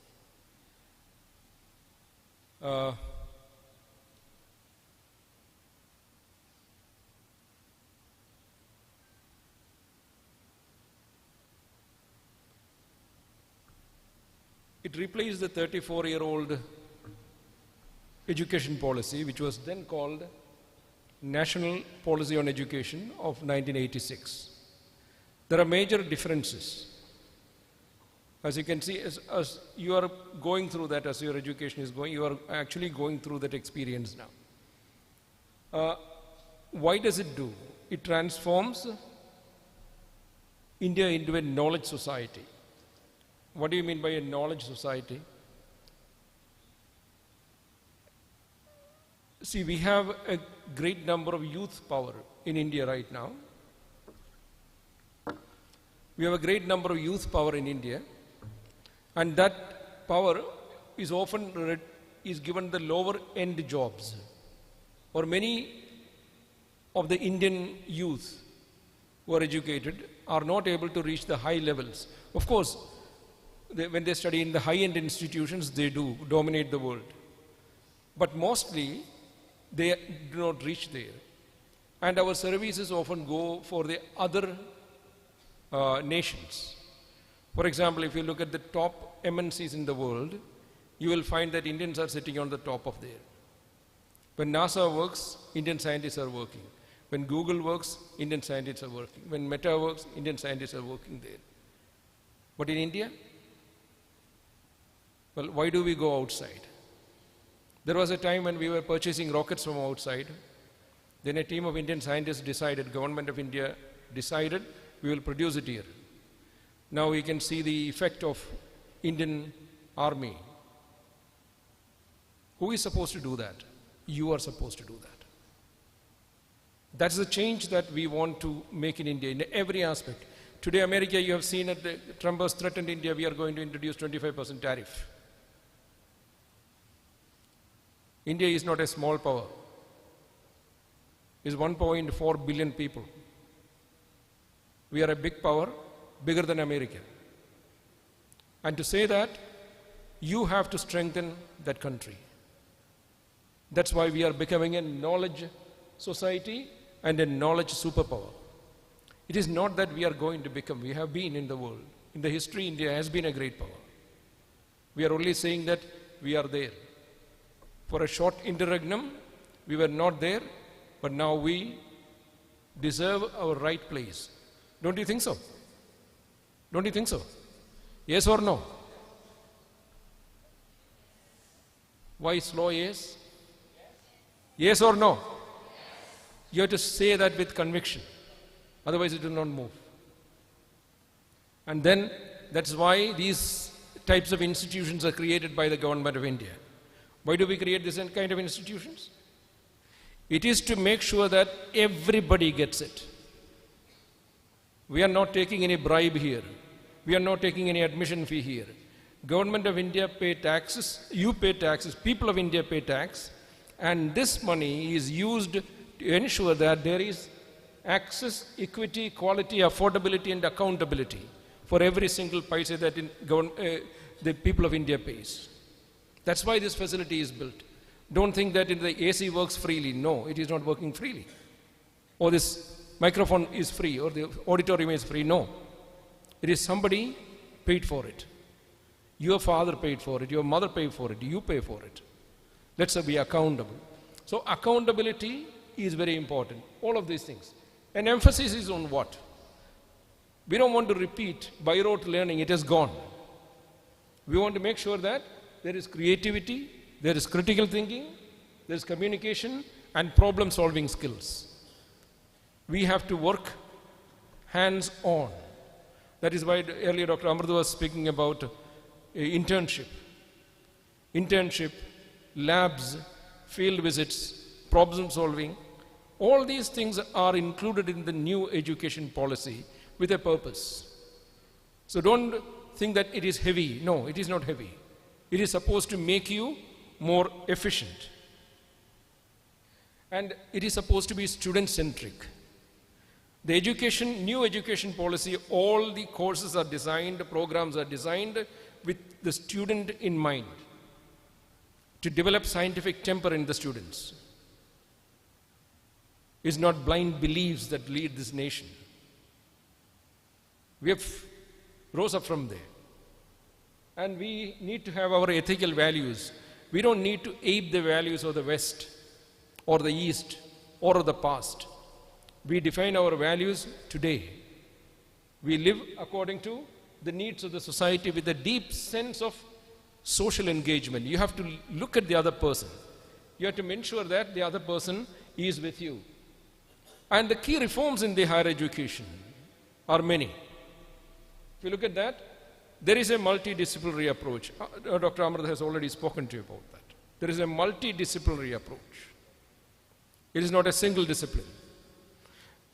It replaced the 34-year-old education policy, which was then called National Policy on Education of 1986. There are major differences. As you can see, as you are going through that, as your education is going, you are actually going through that experience now. Why does it do? It transforms India into a knowledge society. What do you mean by a knowledge society? See, we have a great number of youth power in India right now. We have a great number of youth power in India, and that power is often is given the lower end jobs. Or many of the Indian youth who are educated are not able to reach the high levels. Of course, when they study in the high-end institutions, they do dominate the world. But mostly, they do not reach there. And our services often go for the other nations. For example, if you look at the top MNCs in the world, you will find that Indians are sitting on the top of there. When NASA works, Indian scientists are working. When Google works, Indian scientists are working. When Meta works, Indian scientists are working there. But in India, well, why do we go outside? There was a time when we were purchasing rockets from outside. Then a team of Indian scientists decided, government of India decided, we will produce it here. Now we can see the effect of Indian army. Who is supposed to do that? You are supposed to do that. That's the change that we want to make in India in every aspect. Today, America, you have seen that Trump has threatened India, we are going to introduce 25% tariff. India is not a small power. It's 1.4 billion people. We are a big power, bigger than America. And to say that, you have to strengthen that country. That's why we are becoming a knowledge society and a knowledge superpower. It is not that we are going to become, we have been in the world. In the history, India has been a great power. We are only saying that we are there. For a short interregnum, we were not there, but now we deserve our right place. Don't you think so? Don't you think so? Yes or no? Why slow yes? Yes or no? You have to say that with conviction. Otherwise it will not move. And then that's why these types of institutions are created by the government of India. Why do we create this kind of institutions? It is to make sure that everybody gets it. We are not taking any bribe here. We are not taking any admission fee here. Government of India pay taxes, you pay taxes, people of India pay tax, and this money is used to ensure that there is access, equity, quality, affordability and accountability for every single paisa that the people of India pays. That's why this facility is built. Don't think that the AC works freely. No, it is not working freely. Or this microphone is free, or the auditorium is free. No. It is somebody paid for it. Your father paid for it, your mother paid for it, you pay for it. Let's be accountable. So accountability is very important. All of these things. And emphasis is on what? We don't want to repeat by rote learning, it is gone. We want to make sure that there is creativity, there is critical thinking, there is communication and problem solving skills. We have to work hands on. That is why earlier Dr. Amrita was speaking about internship. Internship, labs, field visits, problem solving. All these things are included in the new education policy with a purpose. So don't think that it is heavy. No, it is not heavy. It is supposed to make you more efficient. And it is supposed to be student-centric. The new education policy, all the courses are designed, programs are designed with the student in mind, to develop scientific temper in the students. It's not blind beliefs that lead this nation. We have rose up from there. And we need to have our ethical values. We don't need to ape the values of the West or the East or of the past. We define our values today. We live according to the needs of the society with a deep sense of social engagement. You have to look at the other person. You have to ensure that the other person is with you. And the key reforms in the higher education are many. If you look at that, there is a multidisciplinary approach. Dr. Amrita has already spoken to you about that. There is a multidisciplinary approach. It is not a single discipline.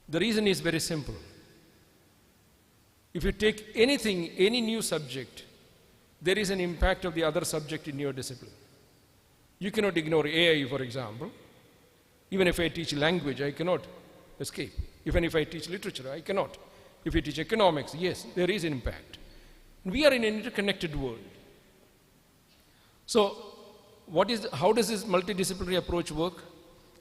The reason is very simple. If you take anything, any new subject, there is an impact of the other subject in your discipline. You cannot ignore AI, for example. Even if I teach language, I cannot escape. Even if I teach literature, I cannot. If you teach economics, yes, there is an impact. We are in an interconnected world. So, how does this multidisciplinary approach work?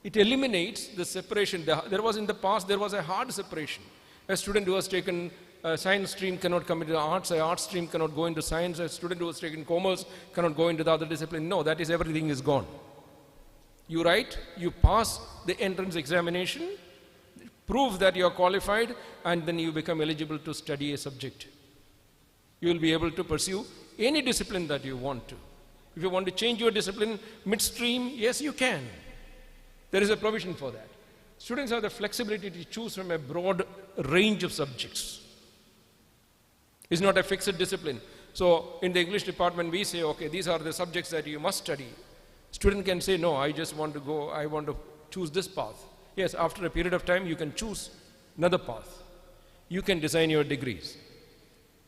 It eliminates the separation. There was in the past, there was a hard separation. A student who has taken a science stream cannot come into the arts, an arts stream cannot go into science, a student who has taken commerce cannot go into the other discipline. No, that is, everything is gone. You write, you pass the entrance examination, prove that you are qualified, and then you become eligible to study a subject. You will be able to pursue any discipline that you want to. If you want to change your discipline midstream, yes, you can. There is a provision for that. Students have the flexibility to choose from a broad range of subjects. It's not a fixed discipline. So in the English department, we say, okay, these are the subjects that you must study. Student can say, no, I just want to go, I want to choose this path. Yes, after a period of time, you can choose another path. You can design your degrees.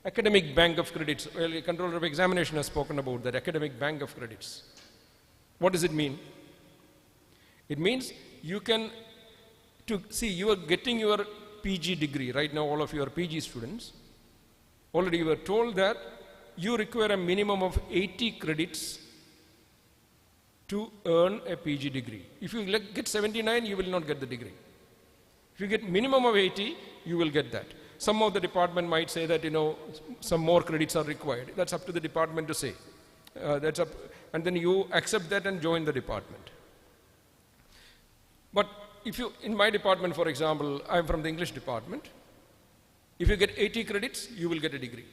Academic bank of credits. Well, the controller of examination has spoken about that, academic bank of credits. What does it mean? It means you can, you are getting your PG degree. Right now, all of you are PG students. Already you were told that you require a minimum of 80 credits to earn a PG degree. If you get 79, you will not get the degree. If you get minimum of 80, you will get that. Some of the department might say that, some more credits are required. That's up to the department to say. And then you accept that and join the department. But in my department, for example, I'm from the English department. If you get 80 credits, you will get a degree.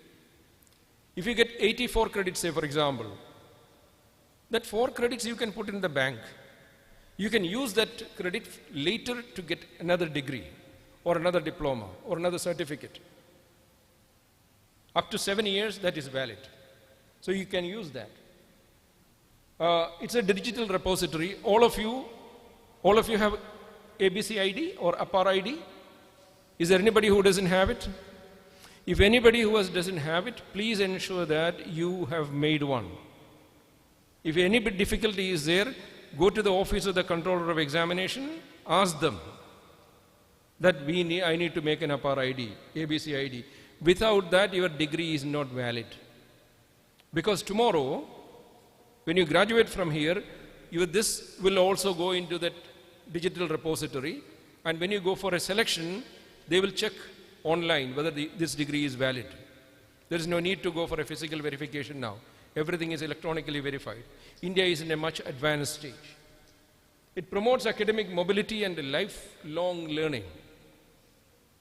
If you get 84 credits, say for example, that 4 credits you can put in the bank. You can use that credit later to get another degree or another diploma or another certificate. Up to 7 years, that is valid. So you can use that. It's a digital repository. All of you have ABC ID or APAR ID. Is there anybody who doesn't have it? If anybody doesn't have it, please ensure that you have made one. If any difficulty is there, go to the office of the controller of examination, ask them that I need to make an APAR ID, ABC ID. Without that, your degree is not valid. Because tomorrow, when you graduate from here, this will also go into that digital repository, and when you go for a selection, they will check online whether this degree is valid. There is no need to go for a physical verification now. Everything is electronically verified. India is in a much advanced stage. It promotes academic mobility and lifelong learning.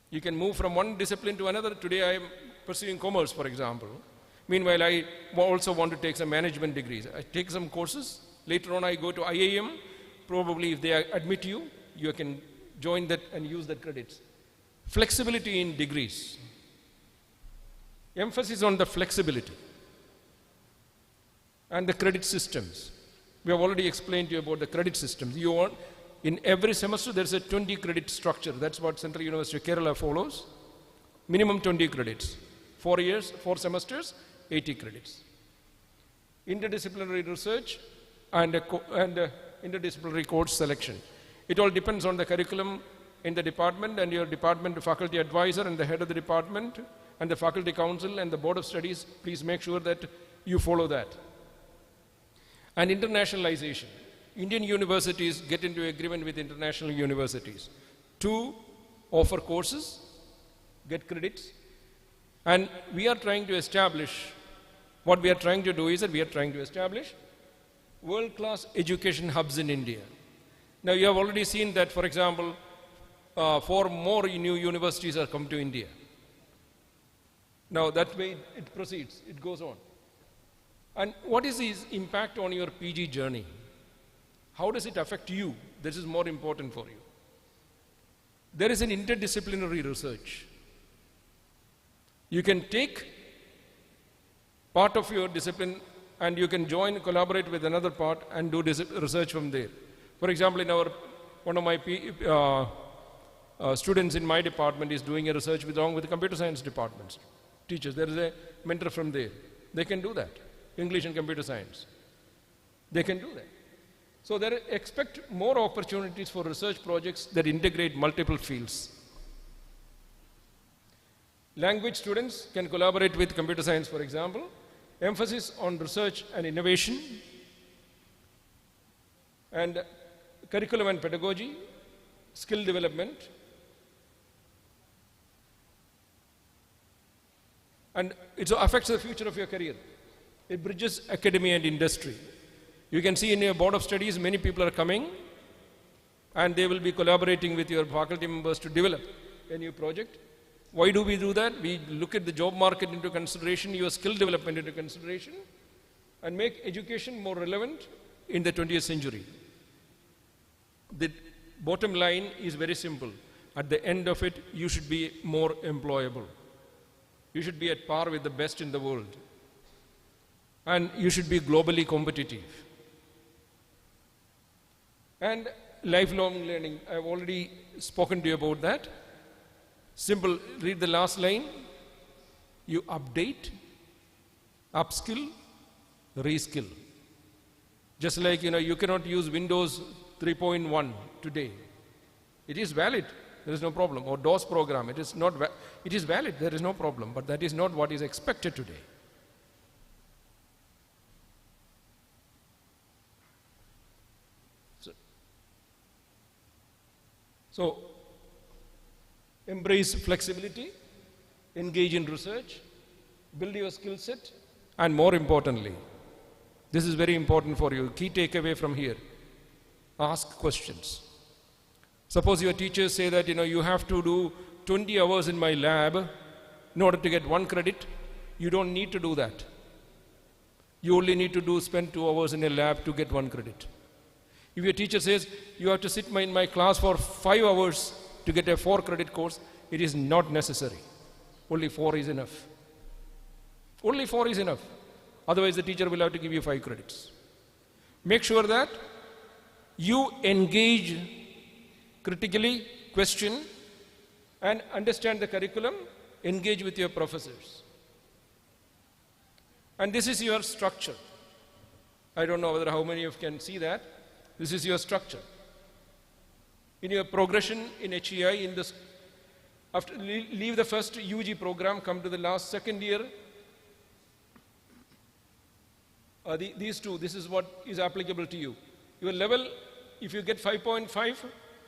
You can move from one discipline to another. Today I am pursuing commerce, for example. Meanwhile, I also want to take some management degrees. I take some courses. Later on, I go to IIM. Probably if they admit you, you can join that and use that credits. Flexibility in degrees. Emphasis on the flexibility and the credit systems. We have already explained to you about the credit systems. In every semester, there's a 20 credit structure. That's what Central University of Kerala follows. Minimum 20 credits. 4 years, 4 semesters, 80 credits. Interdisciplinary research and interdisciplinary course selection. It all depends on the curriculum in the department, and your department faculty advisor and the head of the department and the faculty council and the board of studies, please make sure that you follow that. And internationalization. Indian universities get into agreement with international universities to offer courses, get credits, and we are trying to establish, what we are trying to do is that we are trying to establish world-class education hubs in India. Now you have already seen that, for example, 4 more new universities are come to India. Now that way it proceeds, it goes on. And what is its impact on your PG journey? How does it affect you? This is more important for you. There is an interdisciplinary research. You can take part of your discipline and you can collaborate with another part and do research from there. For example, in one of my students in my department is doing a research along with the computer science departments. Teachers, there is a mentor from there. They can do that. English and computer science. They can do that. So expect more opportunities for research projects that integrate multiple fields. Language students can collaborate with computer science, for example. Emphasis on research and innovation. And curriculum and pedagogy, skill development. And it affects the future of your career. It bridges academia and industry. You can see in your board of studies, many people are coming and they will be collaborating with your faculty members to develop a new project. Why do we do that? We look at the job market into consideration, your skill development into consideration, and make education more relevant in the 20th century. The bottom line is very simple. At the end of it, you should be more employable. You should be at par with the best in the world. And you should be globally competitive. And lifelong learning, I've already spoken to you about that. Simple, read the last line. You update, upskill, reskill. Just like, you cannot use Windows 3.1 today. It is valid, there is no problem. Or DOS program, it is valid, there is no problem. But that is not what is expected today. So, embrace flexibility, engage in research, build your skill set, and more importantly, this is very important for you, key takeaway from here, ask questions. Suppose your teachers say that, you have to do 20 hours in my lab in order to get 1 credit. You don't need to do that. You only need to spend 2 hours in a lab to get 1 credit. If your teacher says, you have to sit in my class for 5 hours to get a 4 credit course, it is not necessary. Only 4 is enough. Only 4 is enough. Otherwise, the teacher will have to give you 5 credits. Make sure that you engage critically, question, and understand the curriculum, engage with your professors. And this is your structure. I don't know how many of you can see that. This is your structure. In your progression in HEI, after leave the first UG program, come to the last second year. These two, this is what is applicable to you. Your level, if you get 5.5,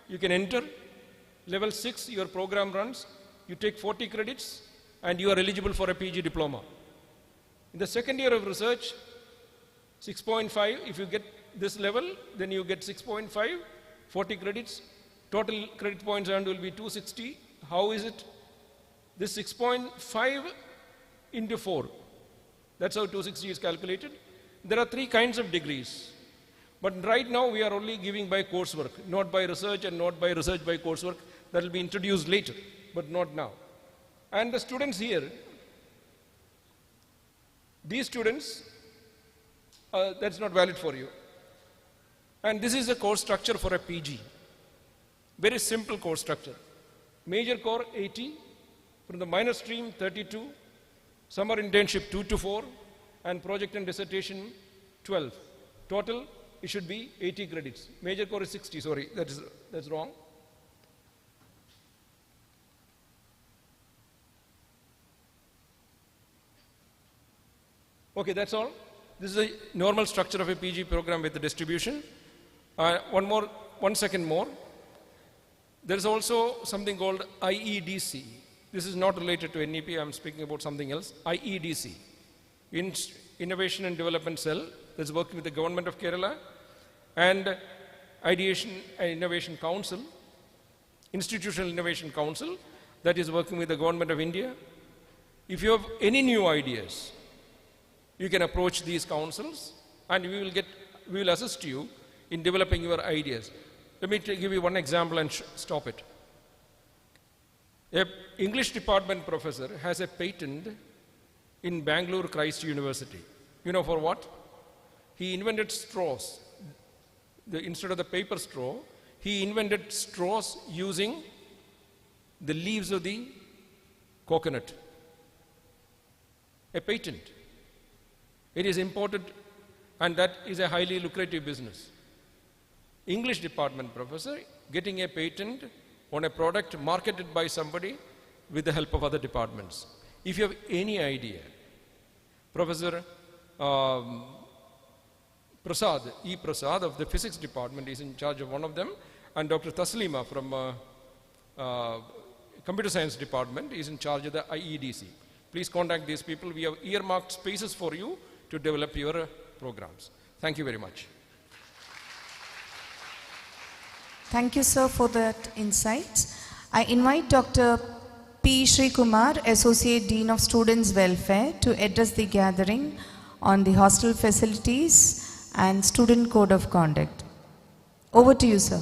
you can enter. Level 6, your program runs. You take 40 credits and you are eligible for a PG diploma. In the second year of research, 6.5, if you get this level, then you get 6.5, 40 credits. Total credit points earned will be 260. How is it? This 6.5 into 4. That's how 260 is calculated. There are 3 kinds of degrees. But right now we are only giving by coursework, not by research and not by research by coursework. That will be introduced later, but not now. And the students here, these students, that's not valid for you. And this is a course structure for a PG. Very simple course structure. Major core 80, from the minor stream 32, summer internship 2 to 4, and project and dissertation 12. Total, it should be 80 credits. Major core is 60, sorry, that's wrong. Okay, that's all. This is the normal structure of a PG program with the distribution. One second more. There is also something called IEDC. This is not related to NEP, I'm speaking about something else. IEDC, Innovation and Development Cell, that's working with the Government of Kerala, and Ideation and Innovation Council, Institutional Innovation Council, that is working with the Government of India. If you have any new ideas, you can approach these councils and we will assist you in developing your ideas. Let me give you one example and stop it. An English department professor has a patent in Bangalore Christ University. You know for what? He invented straws. Instead of the paper straw, he invented straws using the leaves of the coconut. A patent. It is imported, and that is a highly lucrative business. English department professor getting a patent on a product marketed by somebody with the help of other departments. If you have any idea, Professor Prasad, E. Prasad of the physics department is in charge of one of them, and Dr. Taslima from computer science department is in charge of the IEDC. Please contact these people. We have earmarked spaces for you to develop your programs. Thank you very much.
Thank you, sir, for that insights. I invite Dr. P. Sri Kumar, Associate Dean of Students' Welfare, to address the gathering on the hostel facilities and Student Code of Conduct. Over to you, sir.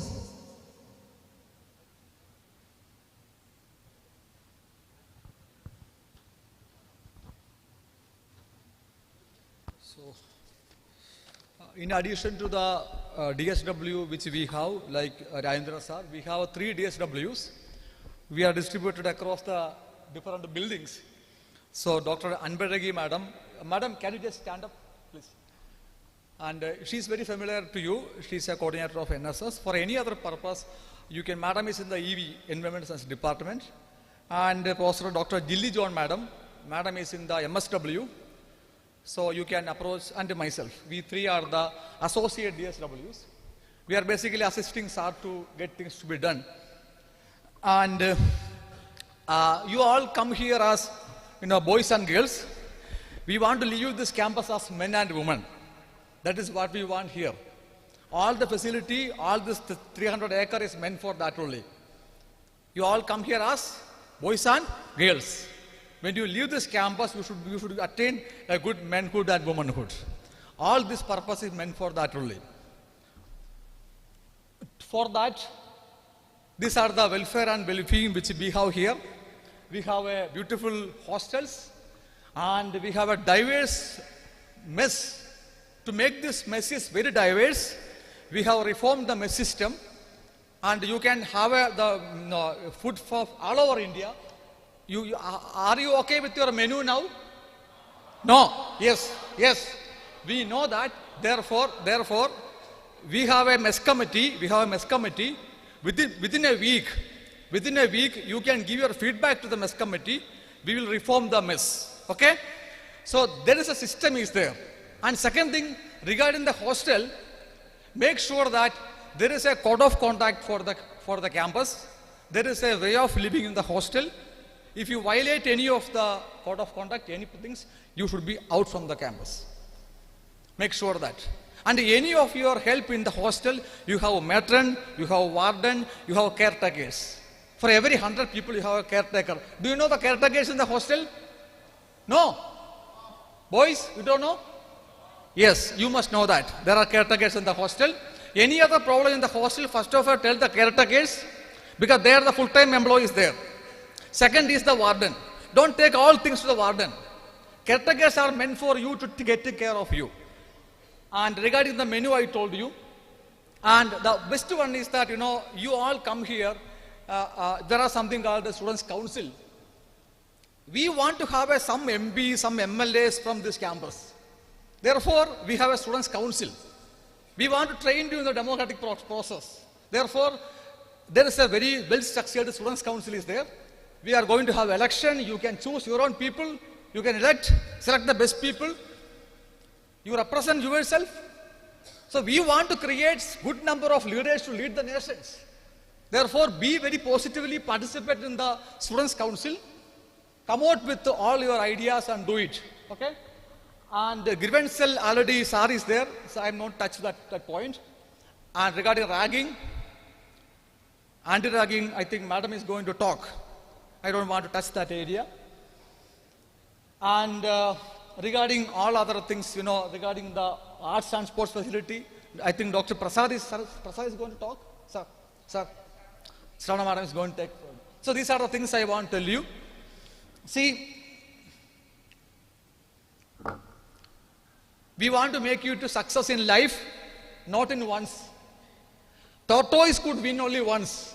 In addition to the DSW which we have, like Rajendra sir, we have 3 DSWs. We are distributed across the different buildings. So Dr. Anbaragi madam, can you just stand up, please? And she's very familiar to you. She's a coordinator of NSS. For any other purpose, you can, madam is in the EV, Environment Science Department. And Professor Dr. Gilly John madam is in the MSW. So you can approach, and myself. We 3 are the associate DSWs. We are basically assisting sir to get things to be done. And you all come here as, boys and girls. We want to leave this campus as men and women. That is what we want here. All the facility, all this 300 acre is meant for that only. You all come here as boys and girls. When you leave this campus, you should attain a good manhood and womanhood. All this purpose is meant for that only. For that, these are the welfare and well-being which we have here. We have a beautiful hostels, and we have a diverse mess. To make this mess is very diverse, we have reformed the mess system, and you can have the food for all over India. Are you okay with your menu now? No. Yes. We know that. Therefore, we have a mess committee. Within a week, you can give your feedback to the mess committee. We will reform the mess. Okay? So there is a system is there. And second thing, regarding the hostel, make sure that there is a code of conduct for the campus. There is a way of living in the hostel. If you violate any of the code of conduct, any things, you should be out from the campus. Make sure that. And any of your help in the hostel, you have a matron, you have a warden, you have caretakers. For every 100 people, you have a caretaker. Do you know the caretakers in the hostel? No. Boys, you don't know? Yes, you must know that. There are caretakers in the hostel. Any other problem in the hostel, first of all, tell the caretakers, because they are the full-time employees there. Second is the warden. Don't take all things to the warden. Caretakers are meant for you to get care of you. And regarding the menu, I told you. And the best one is that, you all come here. There are something called the Students' Council. We want to have some MPs, some MLAs from this campus. Therefore, we have a Students' Council. We want to train you in the democratic process. Therefore, there is a very well-structured Students' Council is there. We are going to have election. You can choose your own people. You can select the best people. You represent yourself. So we want to create good number of leaders to lead the nations. Therefore, be very positively participate in the Students' Council. Come out with all your ideas and do it. Okay? And grievance cell already, SAR is there, so I am not touched that point. And regarding ragging, anti-ragging, I think Madam is going to talk. I don't want to touch that area. And regarding all other things, regarding the arts and sports facility, I think Dr. Prasad is going to talk. Sir. Shravana Madam is going to take. So these are the things I want to tell you. See, we want to make you to success in life, not in once. Tortoise could win only once,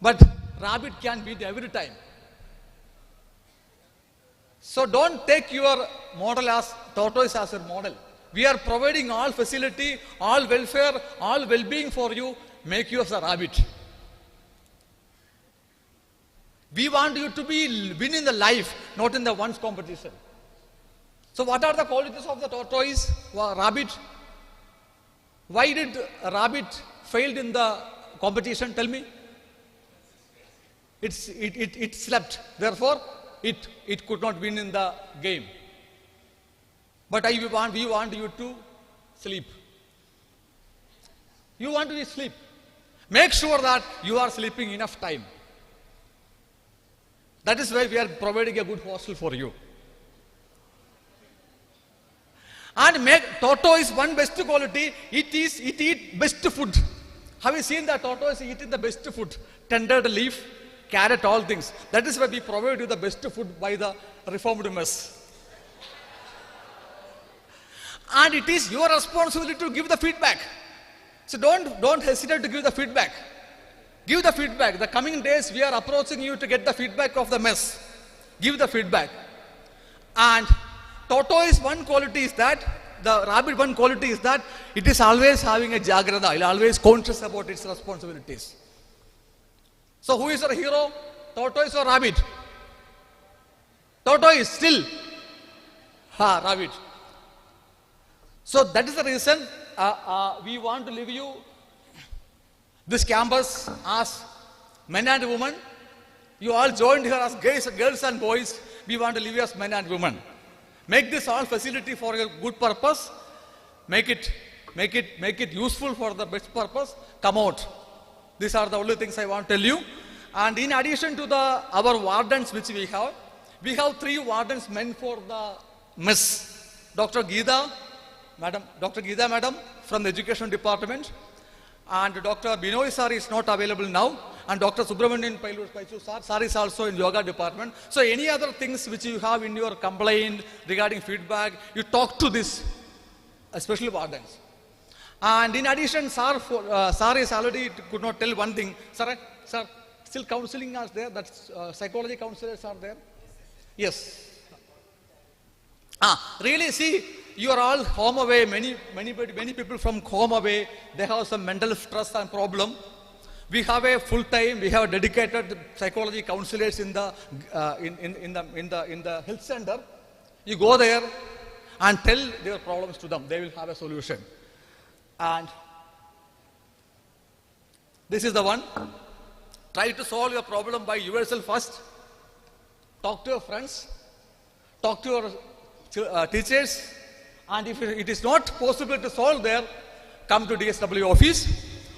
but rabbit can beat every time. So don't take your model as tortoise as your model. We are providing all facility, all welfare, all well-being for you. Make you as a rabbit. We want you to win in the life, not in the once competition. So what are the qualities of the tortoise, rabbit? Why did a rabbit failed in the competition? Tell me. It slept. Therefore, it could not win in the game. But we want you to sleep. You want to sleep. Make sure that you are sleeping enough time. That is why we are providing a good hostel for you. And make tortoise one best quality. It eat best food. Have you seen that tortoise eating the best food? Tendered leaf, carrot, all things. That is why we provide you the best food by the reformed mess. And it is your responsibility to give the feedback. So don't hesitate to give the feedback. Give the feedback. The coming days we are approaching you to get the feedback of the mess. Give the feedback. And tortoise one quality is that, the rabbit one quality is that it is always having a jagrada. It is always conscious about its responsibilities. So who is our hero? Tortoise or rabbit? Tortoise still. Rabbit. So that is the reason we want to leave you this campus as men and women. You all joined here as girls and boys. We want to leave you as men and women. Make this all facility for a good purpose. Make it useful for the best purpose. Come out. These are the only things I want to tell you. And in addition to our wardens which we have 3 wardens meant for the mess. Dr. Geeta Madam from the Education Department, and Dr. Binoy sir is not available now, and Dr. Subramanian Paichu sir is also in Yoga Department. So any other things which you have in your complaint regarding feedback, you talk to this, especially wardens. And in addition, sir is already could not tell one thing. Sir, still counseling is there, that's psychology counselors are there? Yes. Really, see, you are all home away, many people from home away, they have some mental stress and problem. We have a full time, we have dedicated psychology counselors in the health center. You go there and tell their problems to them, they will have a solution. And this is the one. Try to solve your problem by yourself first. Talk to your friends, talk to your teachers, and if it is not possible to solve there, come to DSW office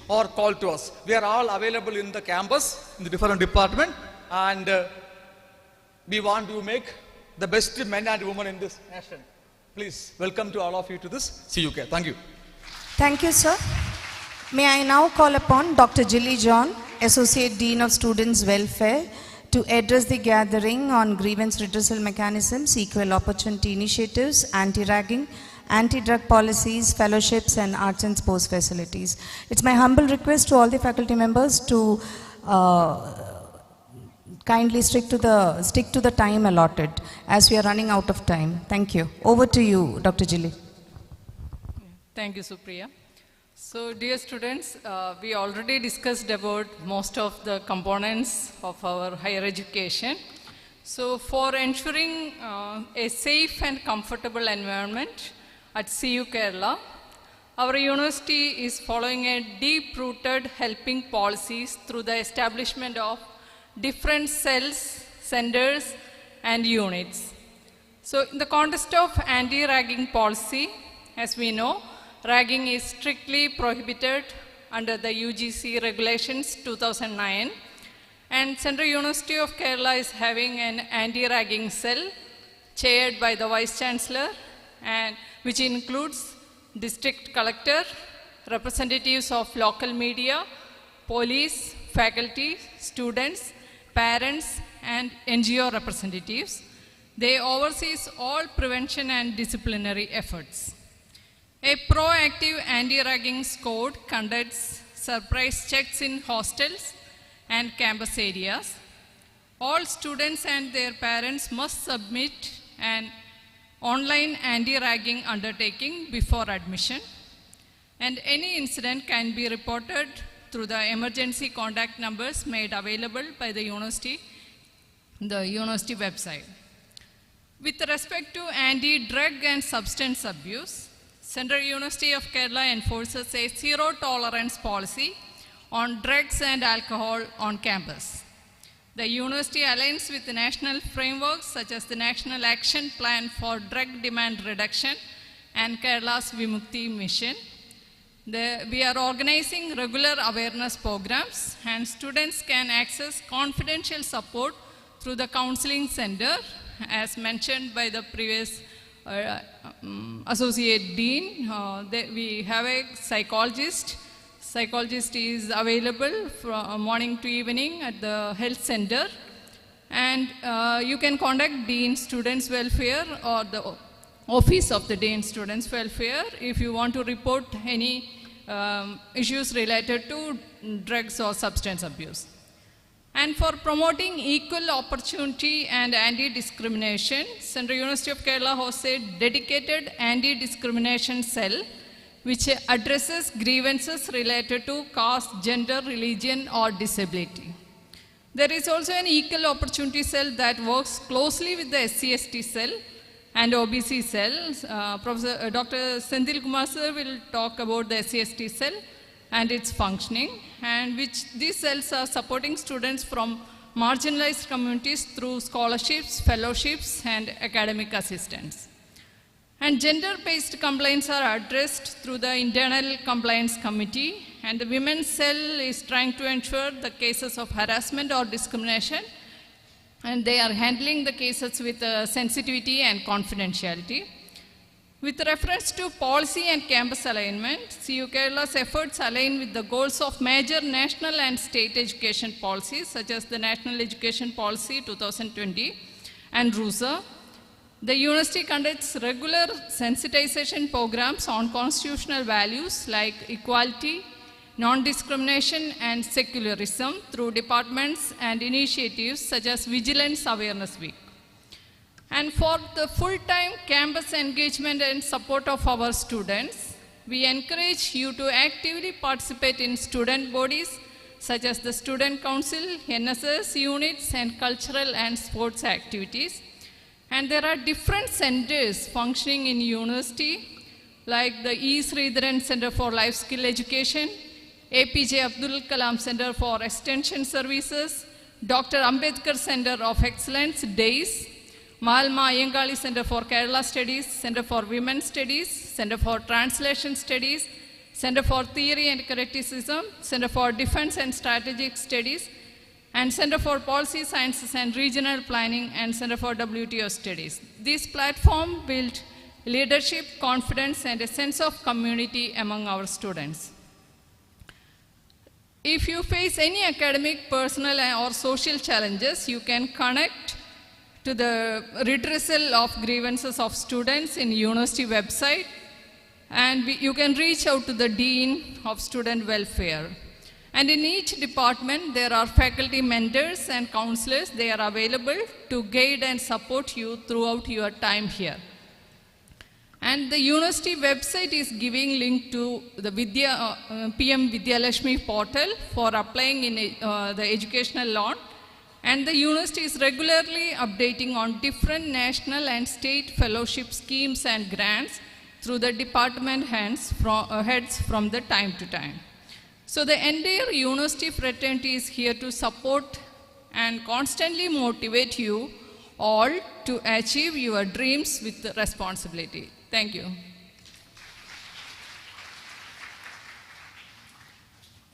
or call to us. We are all available in the campus, in the different department, and we want to make the best men and women in this nation. Please welcome to all of you to this CUK. Thank you.
Thank you, sir. May I now call upon Dr. Jilly John, Associate Dean of Students' Welfare, to address the gathering on grievance redressal mechanisms, equal opportunity initiatives, anti-ragging, anti-drug policies, fellowships, and arts and sports facilities. It's my humble request to all the faculty members to kindly stick to the time allotted, as we are running out of time. Thank you. Over to you, Dr. Jilly.
Thank you, Supriya. So, dear students, we already discussed about most of the components of our higher education. So, for ensuring a safe and comfortable environment, at CU Kerala. Our university is following a deep-rooted helping policies through the establishment of different cells, centers, and units. So in the context of anti-ragging policy, as we know, ragging is strictly prohibited under the UGC regulations 2009, and Central University of Kerala is having an anti-ragging cell chaired by the Vice Chancellor, and which includes district collector, representatives of local media, police, faculty, students, parents, and NGO representatives. They oversee all prevention and disciplinary efforts. A proactive anti-ragging squad conducts surprise checks in hostels and campus areas. All students and their parents must submit an online anti-ragging undertaking before admission, and any incident can be reported through the emergency contact numbers made available by the university website. With respect to anti-drug and substance abuse, Central University of Kerala enforces a zero-tolerance policy on drugs and alcohol on campus. The university aligns with the national frameworks such as the National Action Plan for Drug Demand Reduction and Kerala's Vimukti Mission. We are organizing regular awareness programs, and students can access confidential support through the counseling center, as mentioned by the previous Associate Dean. We have a psychologist. Psychologist is available from morning to evening at the health center, and you can contact Dean Students Welfare or the Office of the Dean Students Welfare if you want to report any issues related to drugs or substance abuse. And for promoting equal opportunity and anti-discrimination, Central University of Kerala hosts a dedicated anti-discrimination cell which addresses grievances related to caste, gender, religion, or disability. There is also an equal opportunity cell that works closely with the SC/ST cell and OBC cell. Dr. Senthil Kumar sir will talk about the SC/ST cell and its functioning, and which these cells are supporting students from marginalized communities through scholarships, fellowships, and academic assistance. And gender-based complaints are addressed through the Internal Compliance Committee, and the Women's Cell is trying to ensure the cases of harassment or discrimination, and they are handling the cases with sensitivity and confidentiality. With reference to policy and campus alignment, CU Kerala's efforts align with the goals of major national and state education policies, such as the National Education Policy 2020 and RUSA. The university conducts regular sensitization programs on constitutional values like equality, non-discrimination, and secularism through departments and initiatives such as Vigilance Awareness Week. And for the full-time campus engagement and support of our students, we encourage you to actively participate in student bodies such as the Student Council, NSS units, and cultural and sports activities. And there are different centers functioning in university, like the E. Sridharan Center for Life Skill Education, APJ Abdul Kalam Center for Extension Services, Dr. Ambedkar Center of Excellence, DAYS, Malma Ayangali Center for Kerala Studies, Center for Women Studies, Center for Translation Studies, Center for Theory and Criticism, Center for Defense and Strategic Studies, and Center for Policy Sciences and Regional Planning, and Center for WTO Studies. This platform built leadership, confidence, and a sense of community among our students. If you face any academic, personal, or social challenges, you can connect to the redressal of grievances of students in university website, and you can reach out to the Dean of Student Welfare. And in each department, there are faculty mentors and counselors. They are available to guide and support you throughout your time here. And the university website is giving link to the PM Vidyalakshmi portal for applying in the educational loan. And the university is regularly updating on different national and state fellowship schemes and grants, through the department heads from the time to time. So the entire university fraternity is here to support and constantly motivate you all to achieve your dreams with responsibility. Thank you.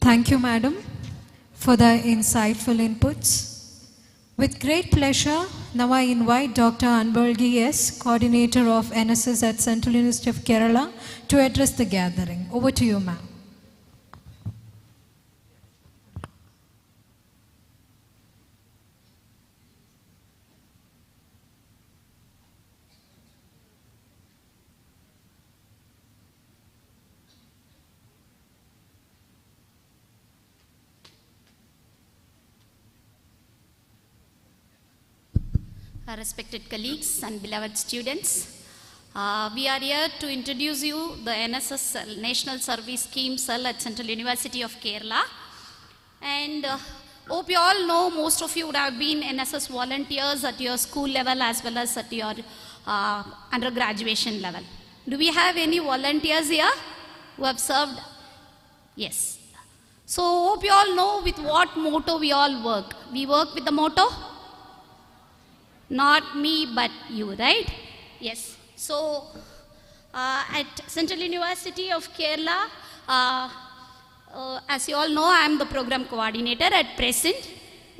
Thank you, madam, for the insightful inputs. With great pleasure, now I invite Dr. Anbalgi S., Coordinator of NSS at Central University of Kerala, to address the gathering. Over to you, ma'am.
Respected colleagues and beloved students, we are here to introduce you the NSS National Service Scheme Cell at Central University of Kerala. And hope you all know, most of you would have been NSS volunteers at your school level as well as at your undergraduation level. Do we have any volunteers here who have served? Yes. So hope you all know with what motto we all work. We work with the motto? Not me, but you, right? Yes. So, at Central University of Kerala, as you all know, I am the program coordinator at present.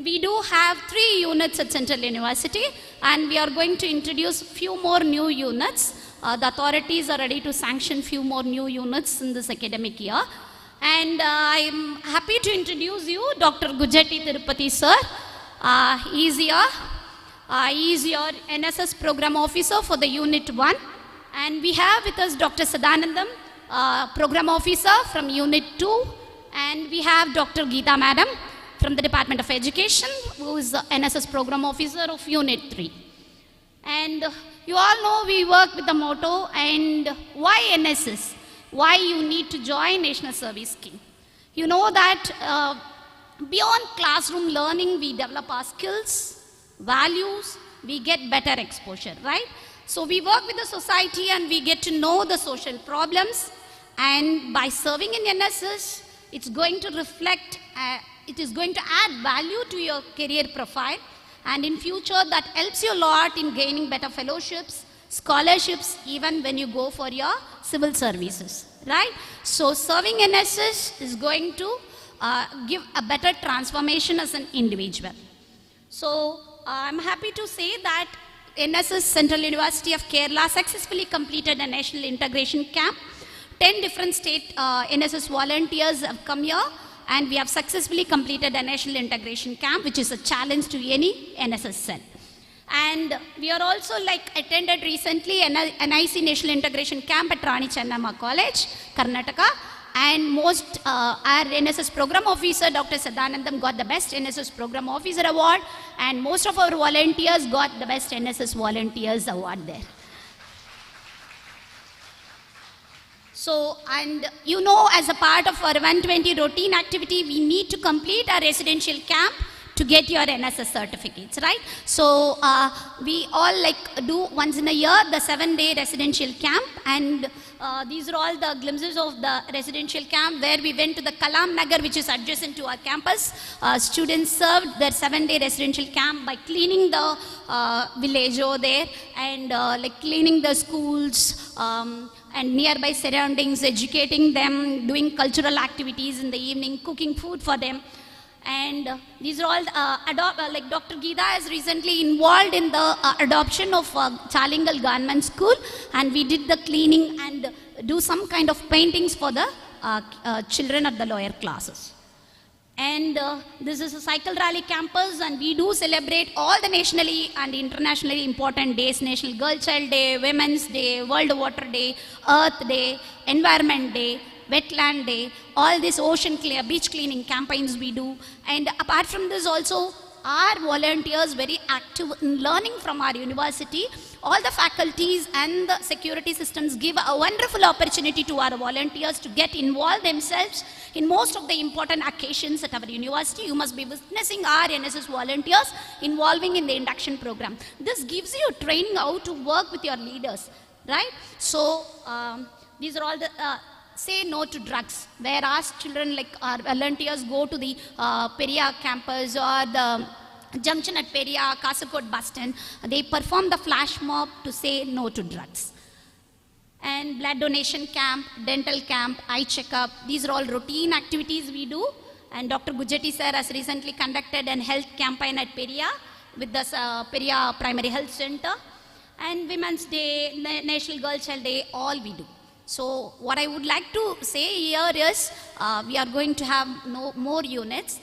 We do have 3 units at Central University, and we are going to introduce few more new units. The authorities are ready to sanction few more new units in this academic year. And I am happy to introduce you Dr. Gujati Tirupati sir. He is here. He is your NSS Program Officer for the Unit 1. And we have with us Dr. Sadanandam, Program Officer from Unit 2. And we have Dr. Geeta Madam from the Department of Education, who is the NSS Program Officer of Unit 3. And you all know we work with the motto, and why NSS? Why you need to join National Service Scheme? You know that beyond classroom learning, we develop our skills, values, we get better exposure, right? So we work with the society and we get to know the social problems, and by serving in NSS, it's going to reflect, it is going to add value to your career profile, and in future that helps you a lot in gaining better fellowships, scholarships, even when you go for your civil services, right? So serving NSS is going to give a better transformation as an individual. So I'm happy to say that NSS Central University of Kerala successfully completed a national integration camp. 10 different state NSS volunteers have come here, and we have successfully completed a national integration camp, which is a challenge to any NSS cell. And we are also attended recently an NIC National Integration Camp at Rani Chennamma College, Karnataka. And most, our NSS Program Officer, Dr. Sadanandam, got the Best NSS Program Officer Award, and most of our volunteers got the Best NSS Volunteers Award there. So, and you know, as a part of our 120 routine activity, we need to complete our residential camp to get your NSS certificates, right? So, we all do once in a year the 7-day residential camp, and these are all the glimpses of the residential camp where we went to the Kalam Nagar, which is adjacent to our campus. Students served their 7-day residential camp by cleaning the village over there, and cleaning the schools and nearby surroundings, educating them, doing cultural activities in the evening, cooking food for them. And these are all, Dr. Geeta is recently involved in the adoption of Chalingal Government School, and we did the cleaning and do some kind of paintings for the children at the lower classes. And this is a cycle rally campus, and we do celebrate all the nationally and internationally important days: National Girl Child Day, Women's Day, World Water Day, Earth Day, Environment Day, Wetland Day, all these beach cleaning campaigns we do. And apart from this also, our volunteers very active in learning from our university. All the faculties and the security systems give a wonderful opportunity to our volunteers to get involved themselves in most of the important occasions at our university. You must be witnessing our NSS volunteers involving in the induction program. This gives you training how to work with your leaders. right? So these are all the say no to drugs, whereas children like our volunteers go to the Peria campus or the junction at Peria, Kasaragod bus stand, they perform the flash mob to say no to drugs. And blood donation camp, dental camp, eye checkup, these are all routine activities we do. And Dr. Gujati sir has recently conducted an health campaign at Peria with the Peria Primary Health Center. And Women's Day, National Girl Child Day, all we do. So what I would like to say here is we are going to have more units.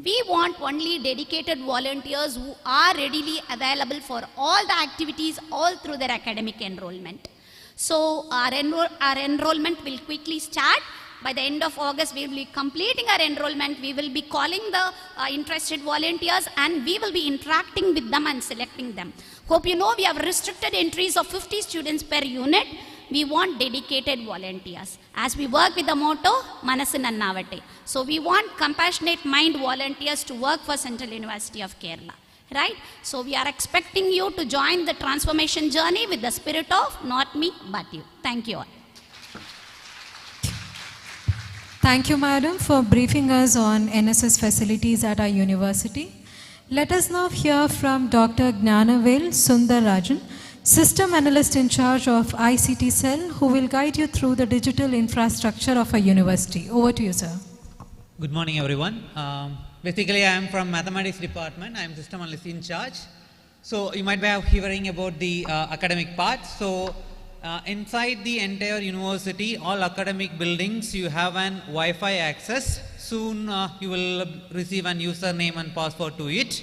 We want only dedicated volunteers who are readily available for all the activities all through their academic enrollment. So our enrollment will quickly start. By the end of August, we will be completing our enrollment. We will be calling the interested volunteers and we will be interacting with them and selecting them. Hope you know we have restricted entries of 50 students per unit. We want dedicated volunteers. As we work with the motto, Manasu Nannavate. So we want compassionate mind volunteers to work for Central University of Kerala. Right? So we are expecting you to join the transformation journey with the spirit of not me but you. Thank you all.
Thank you, madam, for briefing us on NSS facilities at our university. Let us now hear from Dr. Gnanavel Sundararajan, System Analyst in charge of ICT Cell, who will guide you through the digital infrastructure of our university. Over to you, sir.
Good morning, everyone. Basically, I am from Mathematics Department. I am System Analyst in charge. So, you might be hearing about the academic part. So, inside the entire university, all academic buildings, you have an Wi-Fi access. Soon, you will receive an username and password to it.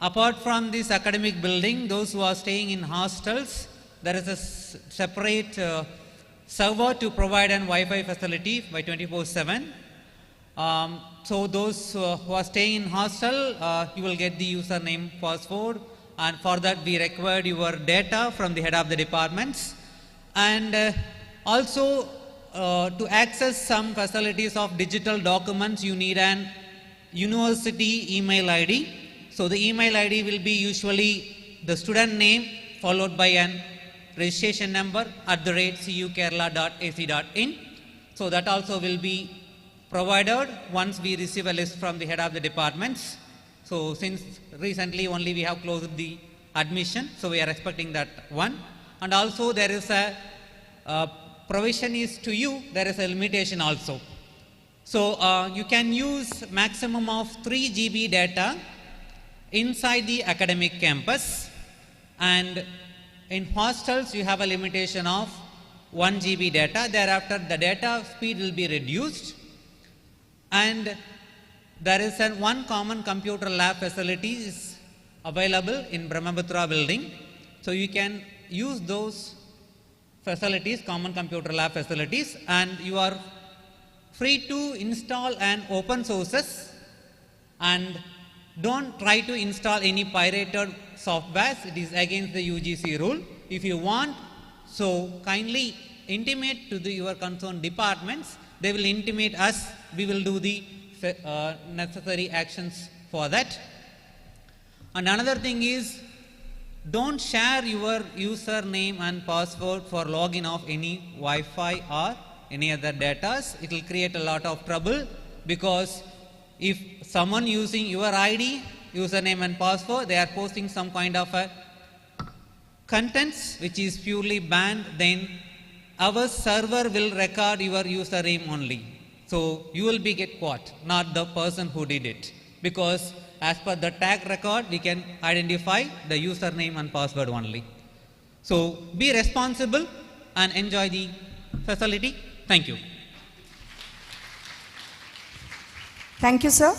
Apart from this academic building, those who are staying in hostels, there is a separate server to provide an Wi-Fi facility by 24/7. So those who are staying in hostel, you will get the username, password, and for that we required your data from the head of the departments. And also to access some facilities of digital documents, you need an university email ID. So the email ID will be usually the student name followed by an registration number @cukerala.ac.in. So that also will be provided once we receive a list from the head of the departments. So since recently only we have closed the admission, so we are expecting that one. And also there is a provision is to you, there is a limitation also. So you can use maximum of 3 GB data inside the academic campus, and in hostels you have a limitation of 1 GB data. Thereafter the data speed will be reduced, and there is one common computer lab facility is available in Brahmaputra building. So you can use those facilities, common computer lab facilities, and you are free to install an open sources, and don't try to install any pirated software. It is against the UGC rule. If you want, so kindly intimate to your concerned departments. They will intimate us. We will do the necessary actions for that. And another thing is, don't share your username and password for login of any Wi-Fi or any other data. It will create a lot of trouble, because if someone using your ID, username and password, they are posting some kind of a contents which is purely banned, then our server will record your username only. So you will be get caught, not the person who did it, because as per the tag record, we can identify the username and password only. So be responsible and enjoy the facility. Thank you.
Thank you, sir.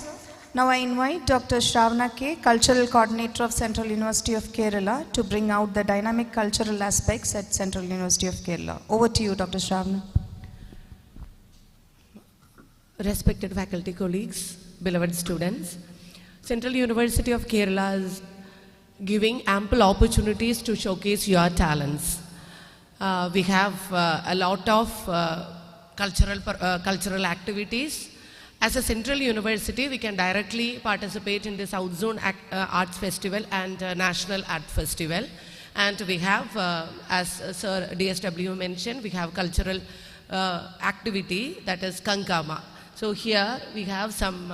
Now I invite Dr. Shravana K, Cultural Coordinator of Central University of Kerala, to bring out the dynamic cultural aspects at Central University of Kerala. Over to you, Dr. Shravana.
Respected faculty colleagues, beloved students, Central University of Kerala is giving ample opportunities to showcase your talents. We have a lot of cultural activities. As a Central University, we can directly participate in the South Zone Arts Festival and National Art Festival. And we have, as Sir DSW mentioned, we have cultural activity, that is Kankama. So here we have some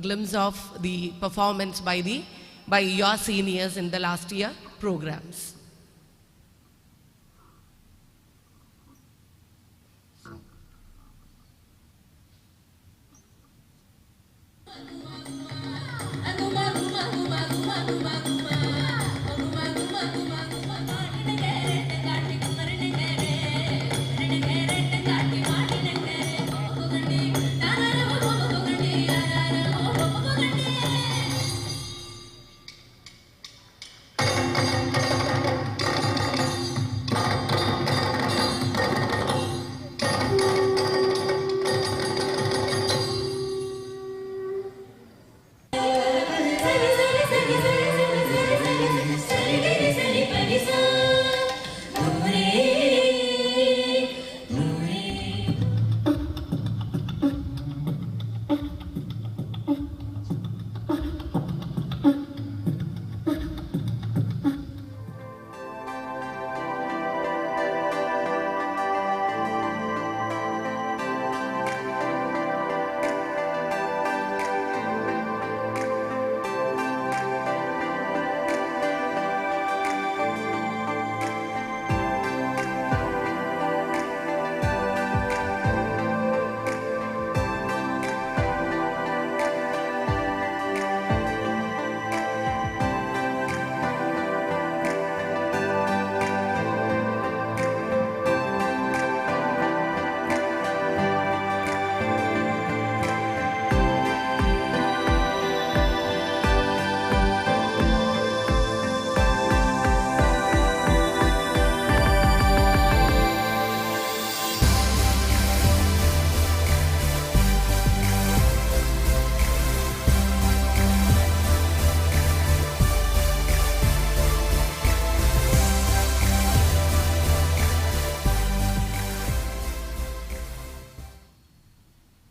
glimpse of the performance by your seniors in the last year programs.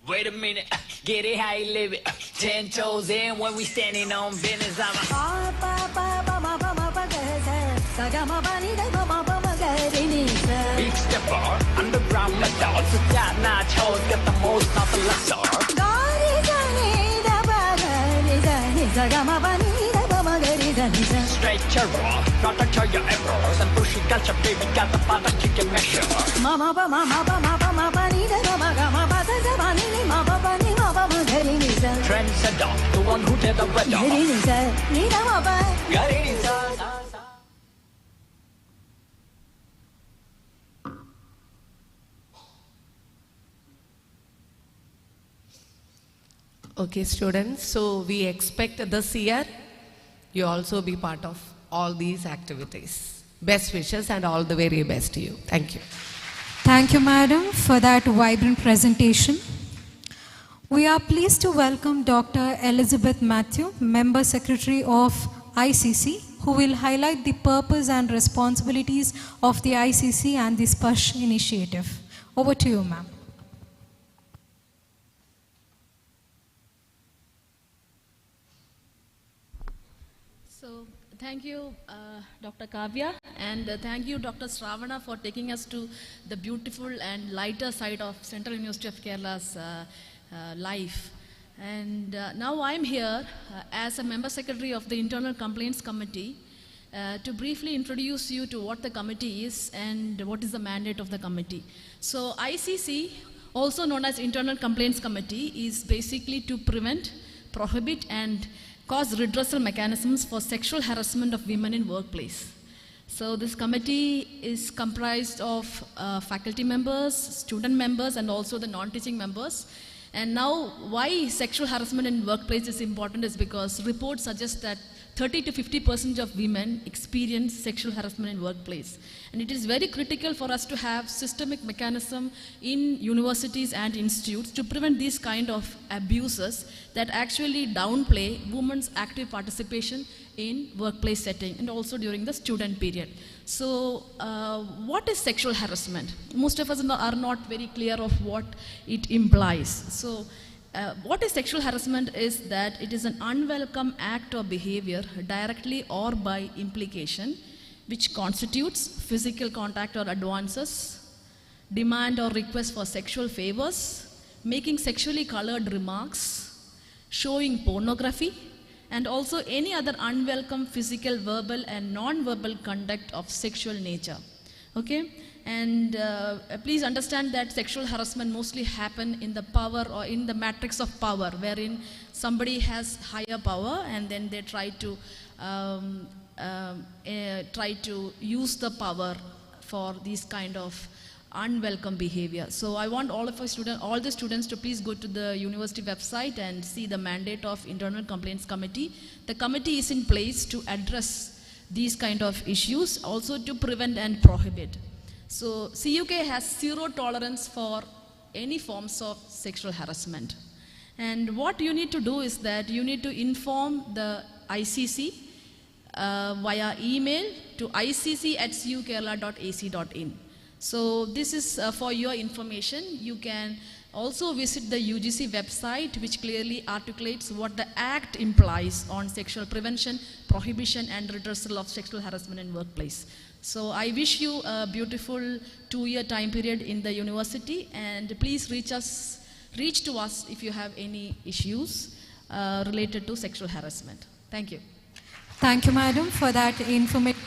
Wait a minute, get it how you live it. 10 toes in when we standing on business. I'm a big stepper, underground metal. So that nachos get the most of the lesser. Straight terror, not to tell your errors. And pushy culture, baby, got the bottom you can measure. Mama, mama, mama, mama, mama, trendsetter, the one who did the weather.
Okay, students, so we expect this year you also be part of all these activities. Best wishes and all the very best to you. Thank you.
Thank you, madam, for that vibrant presentation. We are pleased to welcome Dr. Elizabeth Matthew, Member Secretary of ICC, who will highlight the purpose and responsibilities of the ICC and the SPARSH initiative. Over to you, ma'am.
So, thank you, Dr. Kavya, and thank you, Dr. Sravana, for taking us to the beautiful and lighter side of Central University of Kerala's life. And now I'm here as a member secretary of the Internal Complaints Committee to briefly introduce you to what the committee is and what is the mandate of the committee. So ICC, also known as Internal Complaints Committee, is basically to prevent, prohibit and cause redressal mechanisms for sexual harassment of women in workplace. So this committee is comprised of faculty members, student members and also the non-teaching members. And now why sexual harassment in workplace is important is because reports suggest that 30 to 50% of women experience sexual harassment in workplace. And it is very critical for us to have systemic mechanism in universities and institutes to prevent these kind of abuses that actually downplay women's active participation in workplace setting and also during the student period. So what is sexual harassment? Most of us are not very clear of what it implies. So What is sexual harassment is that it is an unwelcome act or behavior directly or by implication which constitutes physical contact or advances, demand or request for sexual favors, making sexually colored remarks, showing pornography, and also any other unwelcome physical, verbal and non-verbal conduct of sexual nature. Okay? And please understand that sexual harassment mostly happen in the power or in the matrix of power, wherein somebody has higher power and then they try to use the power for these kind of unwelcome behavior. So I want all the students to please go to the university website and see the mandate of Internal Complaints Committee. The committee is in place to address these kind of issues, also to prevent and prohibit. So CUK has zero tolerance for any forms of sexual harassment. And what you need to do is that you need to inform the ICC via email to icc@cukerala.ac.in. So this is for your information. You can also visit the UGC website, which clearly articulates what the Act implies on sexual prevention, prohibition and redressal of sexual harassment in workplace. So I wish you a beautiful 2-year time period in the university, and please reach to us if you have any issues related to sexual harassment. Thank you.
Thank you, madam, for that information.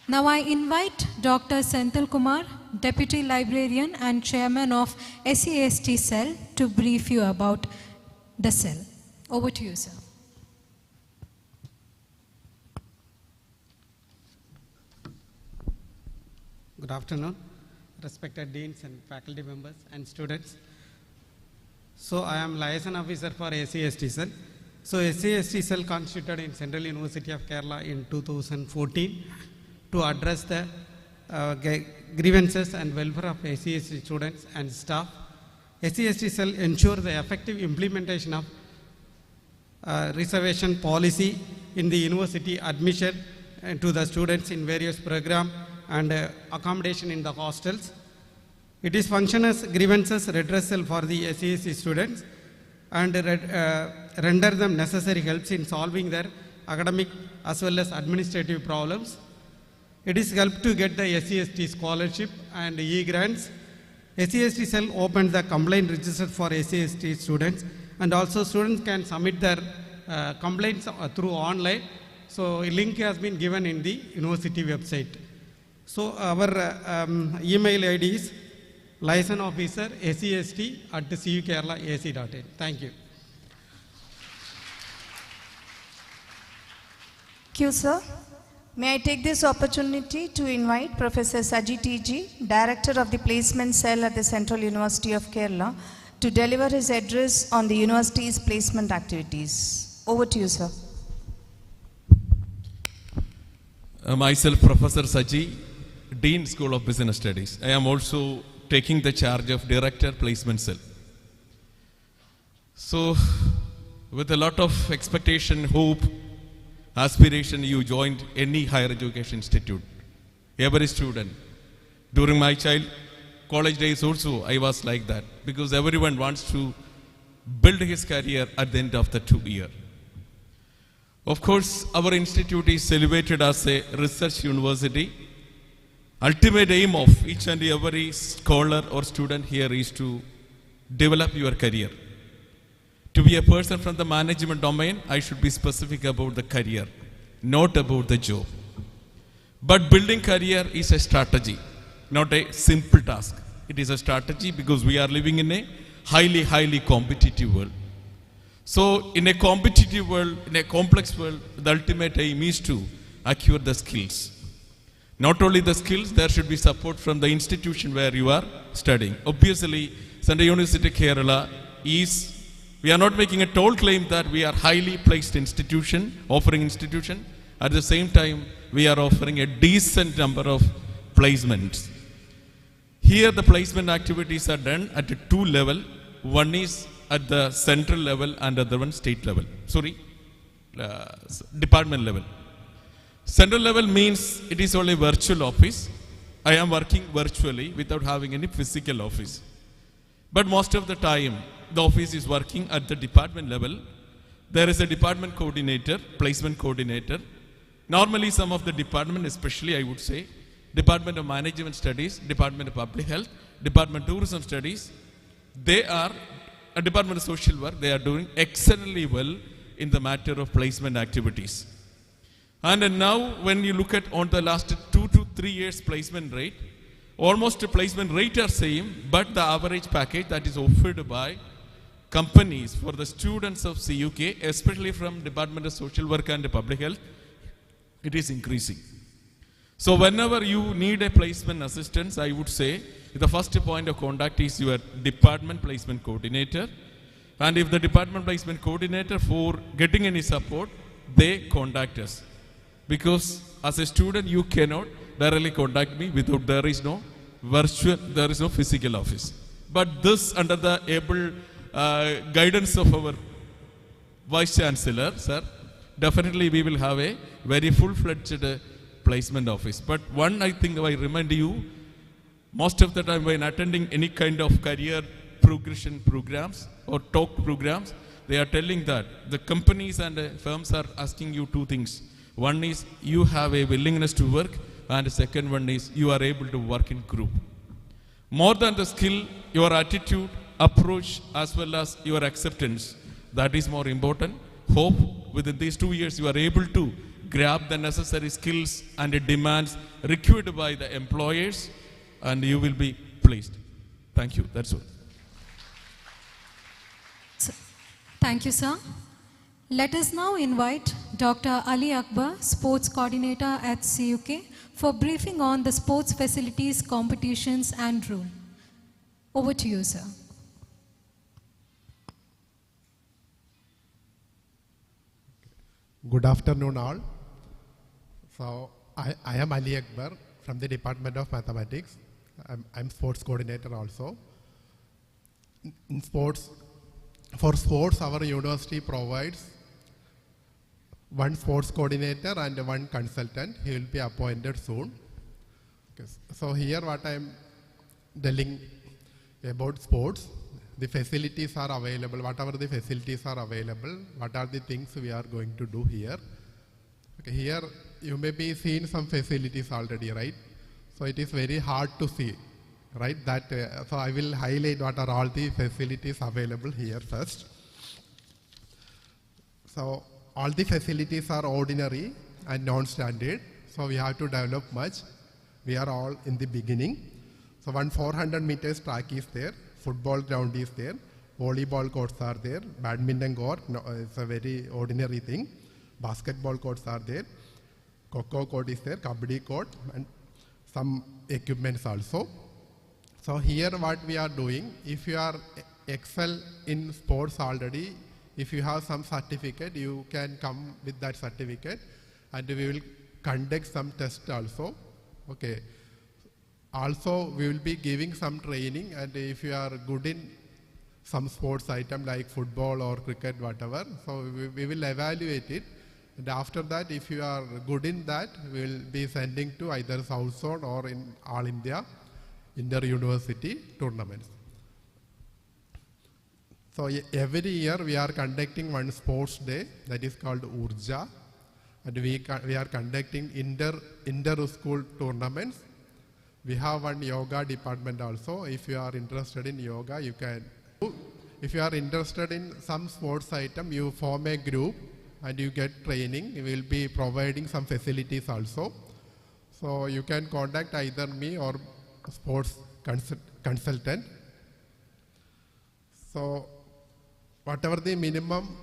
Now I invite Dr. Senthil Kumar, Deputy Librarian and Chairman of SCST Cell, to brief you about the cell. Over to you, sir.
Good afternoon, respected deans and faculty members and students. So I am liaison officer for SCST Cell. So SCST Cell constituted in Central University of Kerala in 2014 to address the grievances and welfare of SCST students and staff. SCST Cell ensure the effective implementation of reservation policy in the university admission to the students in various programs and accommodation in the hostels. It is function as grievances redressal for the SCST students and render them necessary helps in solving their academic as well as administrative problems. It is help to get the SCST scholarship and e-grants. SCST Cell opened the complaint register for SCST students, and also students can submit their complaints through online. So a link has been given in the university website. So our email ID is liaisonofficer@cukerala.ac.in. Thank you.
Thank you, sir. May I take this opportunity to invite Professor Saji TG, Director of the Placement Cell at the Central University of Kerala, to deliver his address on the university's placement activities. Over to you, sir.
Myself, Professor Saji, Dean, School of Business Studies. I am also taking the charge of Director Placement Cell. So, with a lot of expectation, hope, aspiration, you joined any higher education institute. Every student. During my college days also, I was like that, because everyone wants to build his career at the end of the 2 years. Of course, our institute is celebrated as a research university. Ultimate aim of each and every scholar or student here is to develop your career. To be a person from the management domain, I should be specific about the career, not about the job. But building career is a strategy, not a simple task. It is a strategy because we are living in a highly competitive world. So in a competitive world, in a complex world, the ultimate aim is to acquire the skills. Not only the skills, there should be support from the institution where you are studying. Obviously, Central University Kerala is, we are not making a tall claim that we are highly placed institution, offering institution. At the same time, we are offering a decent number of placements. Here the placement activities are done at 2 levels. One is at the central level and the other one state level. Department level. Central level means it is only virtual office. I am working virtually without having any physical office. But most of the time, the office is working at the department level. There is a department coordinator, placement coordinator. Normally some of the department, especially I would say, Department of Management Studies, Department of Public Health, Department of Tourism Studies, they are, a Department of Social Work, they are doing excellently well in the matter of placement activities. And now when you look at on the last 2 to 3 years placement rate, almost the placement rate are same, but the average package that is offered by companies for the students of CUK, especially from Department of Social Work and Public Health, it is increasing. So whenever you need a placement assistance, I would say the first point of contact is your department placement coordinator. And if the department placement coordinator for getting any support, they contact us. Because as a student, you cannot directly contact me without there is no physical office. But this under the able guidance of our Vice Chancellor, sir, definitely we will have a very full-fledged placement office. But one, I think I remind you, most of the time when attending any kind of career progression programs or talk programs, they are telling that the companies and firms are asking you two things. One is you have a willingness to work, and the second one is you are able to work in group. More than the skill, your attitude, approach, as well as your acceptance, that is more important. Hope within these 2 years you are able to grab the necessary skills and the demands required by the employers, and you will be placed. Thank you. That's all.
Thank you, sir. Let us now invite Dr. Ali Akbar, Sports Coordinator at CUK, for briefing on the sports facilities, competitions and rule. Over to you, sir.
Good afternoon all. So I am Ali Akbar from the Department of Mathematics. I'm sports coordinator also. In sports, for sports, our university provides one sports coordinator and one consultant. He will be appointed soon. Okay. So here what I'm telling about sports, the facilities are available, whatever the facilities are available, what are the things we are going to do here. Okay, here you may be seeing some facilities already, right? So it is very hard to see, right? So I will highlight what are all the facilities available here first. So all the facilities are ordinary and non-standard, so we have to develop much. We are all in the beginning. So 400 meters track is there, football ground is there, volleyball courts are there, badminton court, no, it's a very ordinary thing, basketball courts are there, Coco court is there, Kabaddi court, and some equipments also. So here what we are doing, if you are excel in sports already, if you have some certificate, you can come with that certificate, and we will conduct some tests also. Okay. Also, we will be giving some training, and if you are good in some sports item like football or cricket, whatever, so we will evaluate it. And after that, if you are good in that, we will be sending to either South Zone or in All India inter-university tournaments. So every year we are conducting one sports day that is called Urja, and we are conducting inter-school tournaments. We have one yoga department also. If you are interested in yoga, you can. If you are interested in some sports item, you form a group and you get training. We will be providing some facilities also. So you can contact either me or sports consultant. So whatever the minimum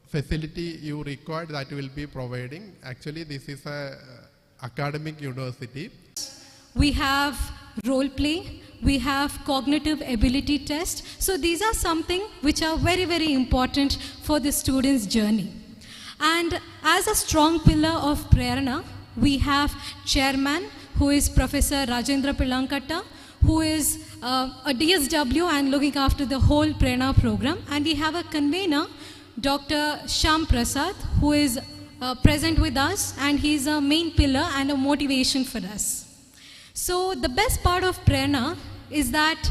facility you require, that will be providing. Actually, this is a academic university.
We have role play, we have cognitive ability test. So these are something which are very, very important for the student's journey. And as a strong pillar of Prerana, we have chairman, who is Professor Rajendra Pilankatta, who is a DSW and looking after the whole Prerana program. And we have a convener, Dr. Shyam Prasad, who is present with us, and he is a main pillar and a motivation for us. So the best part of Prerana is that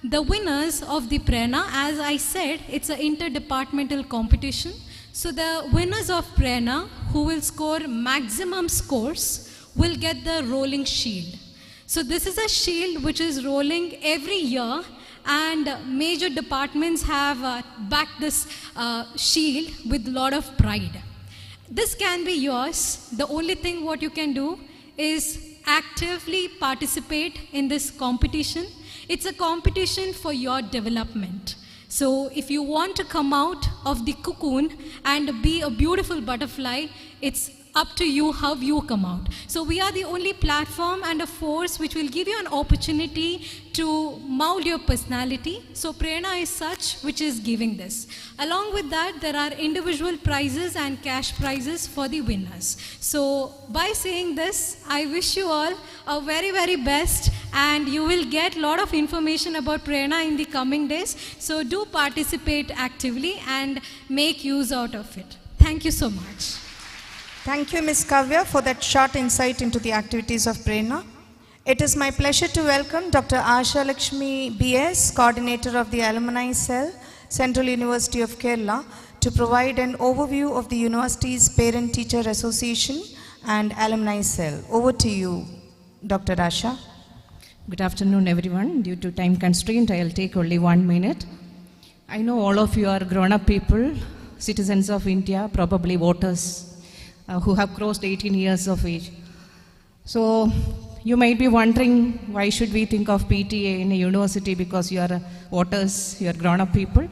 The winners of the Prerna, as I said, it's an interdepartmental competition. So the winners of Prerna who will score maximum scores will get the rolling shield. So this is a shield which is rolling every year, and major departments have backed this shield with a lot of pride. This can be yours. The only thing what you can do is actively participate in this competition. It's a competition for your development. So if you want to come out of the cocoon and be a beautiful butterfly, it's up to you how you come out. So we are the only platform and a force which will give you an opportunity to mold your personality. So Prerna is such which is giving this. Along with that, there are individual prizes and cash prizes for the winners. So by saying this, I wish you all a very, very best, and you will get a lot of information about Prerna in the coming days. So do participate actively and make use out of it. Thank you so much.
Thank you, Ms. Kavya, for that short insight into the activities of Prerna. It is my pleasure to welcome Dr. Asha Lakshmi B.S., Coordinator of the Alumni Cell, Central University of Kerala, to provide an overview of the university's Parent-Teacher Association and Alumni Cell. Over to you, Dr. Asha.
Good afternoon, everyone. Due to time constraint, I'll take only 1 minute. I know all of you are grown-up people, citizens of India, probably voters, who have crossed 18 years of age. So you might be wondering, why should we think of PTA in a university because you are voters, you are grown-up people.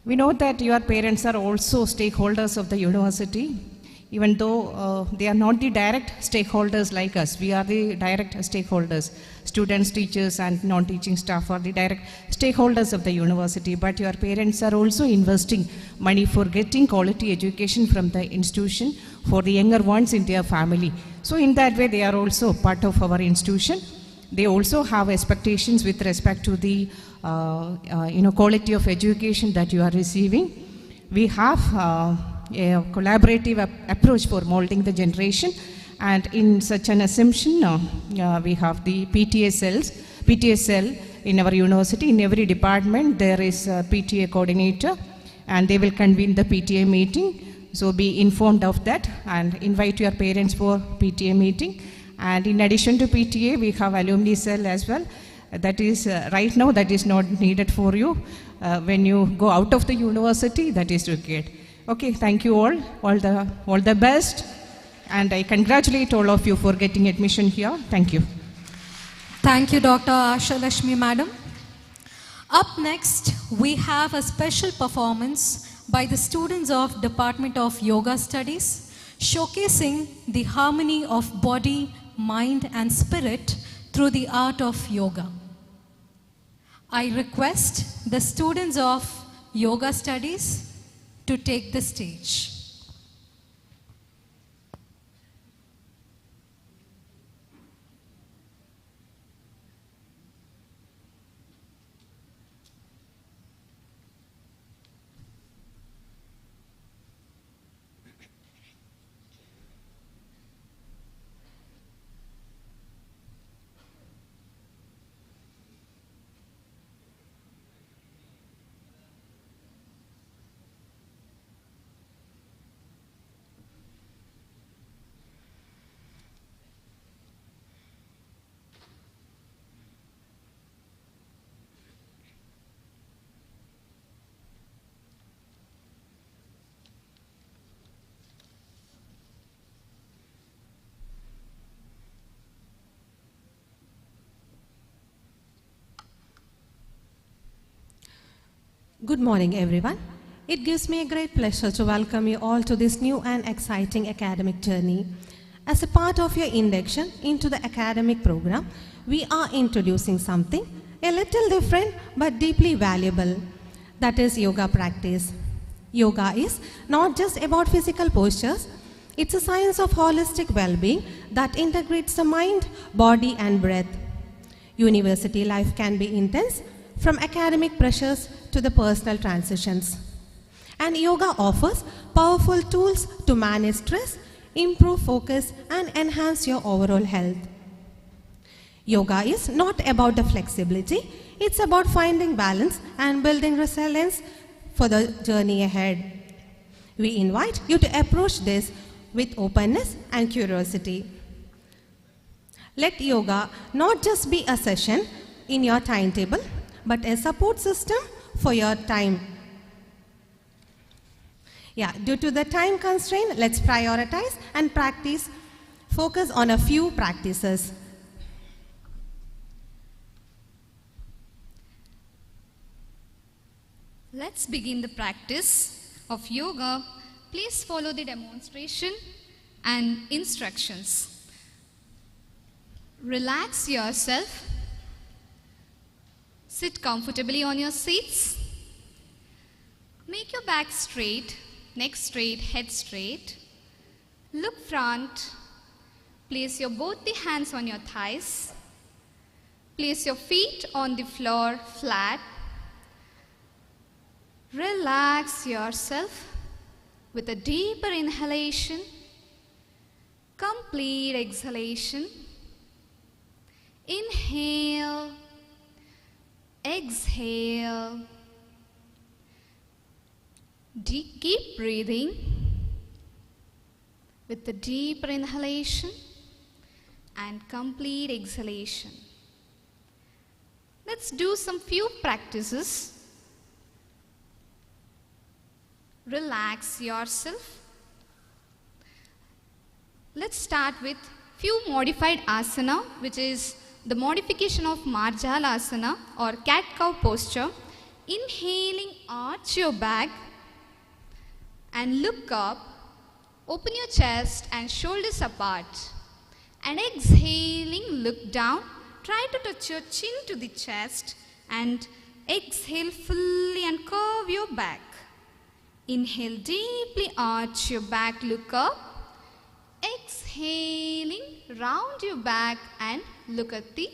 We know that your parents are also stakeholders of the university, even though they are not the direct stakeholders like us. We are the direct stakeholders. Students, teachers, and non-teaching staff are the direct stakeholders of the university, but your parents are also investing money for getting quality education from the institution for the younger ones in their family. So in that way, they are also part of our institution. They also have expectations with respect to the quality of education that you are receiving. We have a collaborative approach for molding the generation, and in such an assumption, we have the PTA cell in our university. In every department, there is a PTA coordinator, and they will convene the PTA meeting. So be informed of that and invite your parents for PTA meeting. And in addition to PTA, we have alumni cell as well. That is, right now, that is not needed for you. When you go out of the university, that is required. Okay, thank you all. All the best. And I congratulate all of you for getting admission here. Thank you.
Thank you, Dr. Asha Lakshmi, Madam. Up next, we have a special performance by the students of Department of Yoga Studies, showcasing the harmony of body, mind, and spirit through the art of yoga. I request the students of Yoga Studies to take the stage.
Good morning, everyone. It gives me a great pleasure to welcome you all to this new and exciting academic journey. As a part of your induction into the academic program, we are introducing something a little different but deeply valuable. That is yoga practice. Yoga is not just about physical postures. It's a science of holistic well-being that integrates the mind, body, and breath. University life can be intense, from academic pressures to the personal transitions. And yoga offers powerful tools to manage stress, improve focus, and enhance your overall health. Yoga is not about the flexibility, It's about finding balance and building resilience for the journey ahead. We invite you to approach this with openness and curiosity. Let yoga not just be a session in your timetable, but a support system for your time. Due to the time constraint, let's prioritize and focus on a few practices.
Let's begin the practice of yoga. Please follow the demonstration and instructions. Relax yourself. Sit comfortably on your seats. Make your back straight, neck straight, head straight. Look front. Place both the hands on your thighs. Place your feet on the floor flat. Relax yourself with a deeper inhalation, complete exhalation. Inhale, exhale. Keep breathing with the deeper inhalation and complete exhalation. Let's do some few practices. Relax yourself. Let's start with few modified asana, which is the modification of Marjala asana or cat-cow posture. Inhaling, arch your back and look up. Open your chest and shoulders apart. And exhaling, look down. Try to touch your chin to the chest and exhale fully and curve your back. Inhale deeply, arch your back, look up. Exhaling, round your back and look at the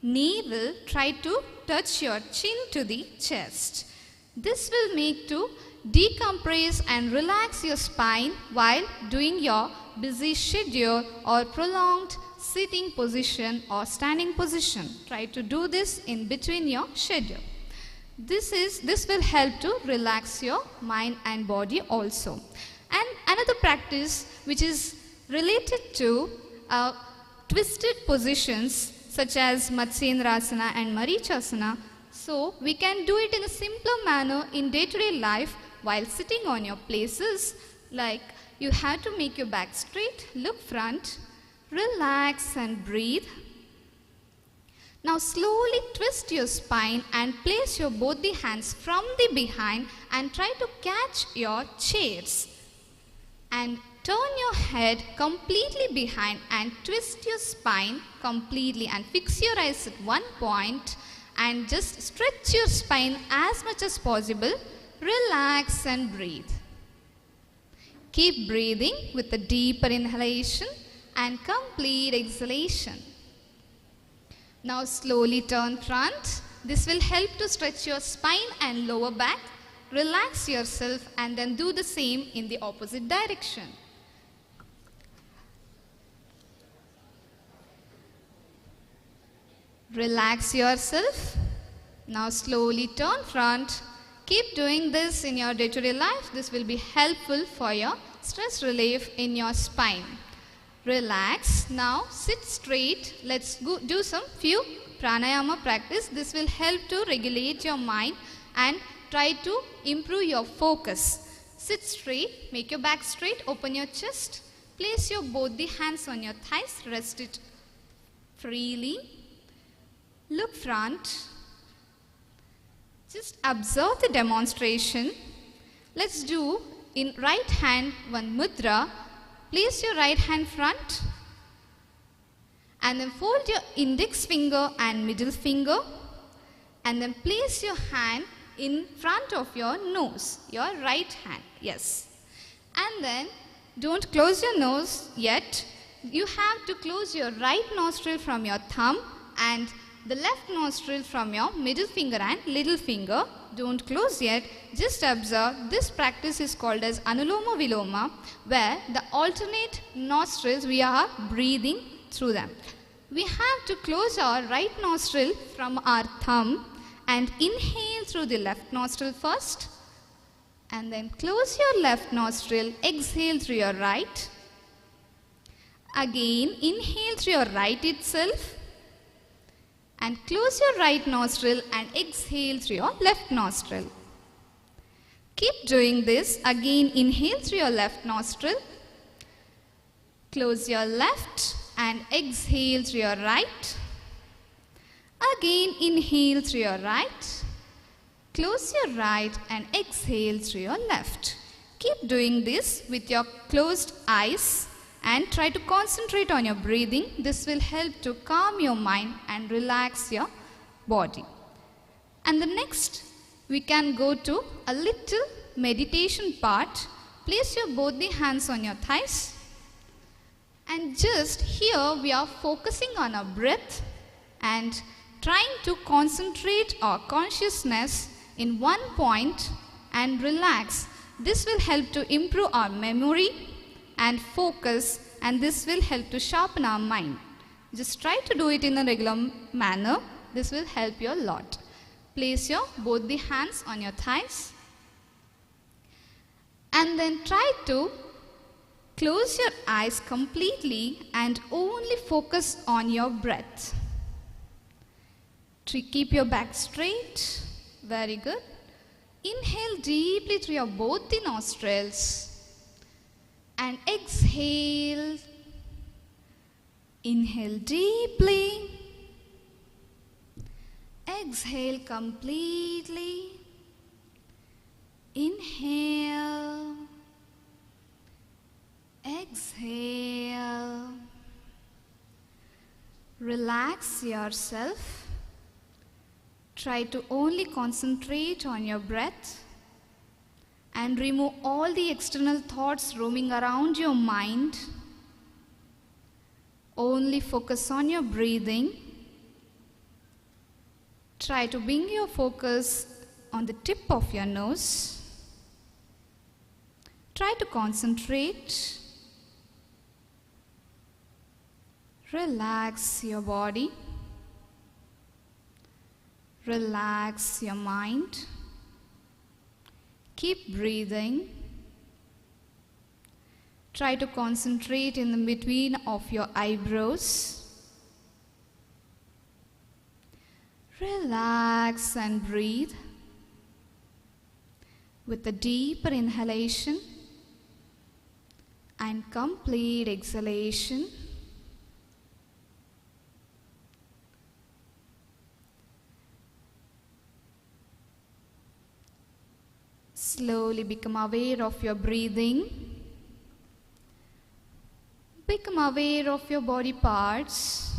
navel. Try to touch your chin to the chest. This will make to decompress and relax your spine while doing your busy schedule or prolonged sitting position or standing position. Try to do this in between your schedule. This will help to relax your mind and body also. And another practice which is related to twisted positions such as Matsyendrasana and Marichasana. So we can do it in a simpler manner in day-to-day life while sitting on your places. Like you have to make your back straight, look front, relax and breathe. Now slowly twist your spine and place both the hands from the behind and try to catch your chairs. And turn your head completely behind and twist your spine completely and fix your eyes at one point and just stretch your spine as much as possible. Relax and breathe. Keep breathing with a deeper inhalation and complete exhalation. Now slowly turn front. This will help to stretch your spine and lower back. Relax yourself and then do the same in the opposite direction. Relax yourself. Now slowly turn front. Keep doing this in your day-to-day life. This will be helpful for your stress relief in your spine. Relax. Now sit straight. Let's do some few pranayama practice. This will help to regulate your mind and try to improve your focus. Sit straight. Make your back straight. Open your chest. Place both the hands on your thighs. Rest it freely. Look front. Just observe the demonstration. Let's do in right hand one mudra. Place your right hand front and then fold your index finger and middle finger and then place your hand in front of your nose, your right hand, yes. And then don't close your nose yet. You have to close your right nostril from your thumb and the left nostril from your middle finger and little finger. Don't close yet. Just observe. This practice is called as Anuloma Viloma, where the alternate nostrils we are breathing through them. We have to close our right nostril from our thumb and inhale through the left nostril first. And then close your left nostril, exhale through your right. Again, inhale through your right itself. And close your right nostril and exhale through your left nostril. Keep doing this. Again, inhale through your left nostril. Close your left and exhale through your right. Again, inhale through your right. Close your right and exhale through your left. Keep doing this with your closed eyes and try to concentrate on your breathing. This will help to calm your mind and relax your body. And the next, we can go to a little meditation part. Place your both the hands on your thighs. And just here we are focusing on our breath and trying to concentrate our consciousness in one point and relax. This will help to improve our memory and focus, and this will help to sharpen our mind. Just try to do it in a regular manner. This will help you a lot. Place your both the hands on your thighs and then try to close your eyes completely and only focus on your breath. Keep your back straight. Very good. Inhale deeply through your both the nostrils and exhale. Inhale deeply. Exhale completely. Inhale. Exhale. Relax yourself. Try to only concentrate on your breath and remove all the external thoughts roaming around your mind. Only focus on your breathing. Try to bring your focus on the tip of your nose. Try to concentrate. Relax your body. Relax your mind. Keep breathing. Try to concentrate in the between of your eyebrows. Relax and breathe with a deeper inhalation and complete exhalation. Slowly become aware of your breathing. Become aware of your body parts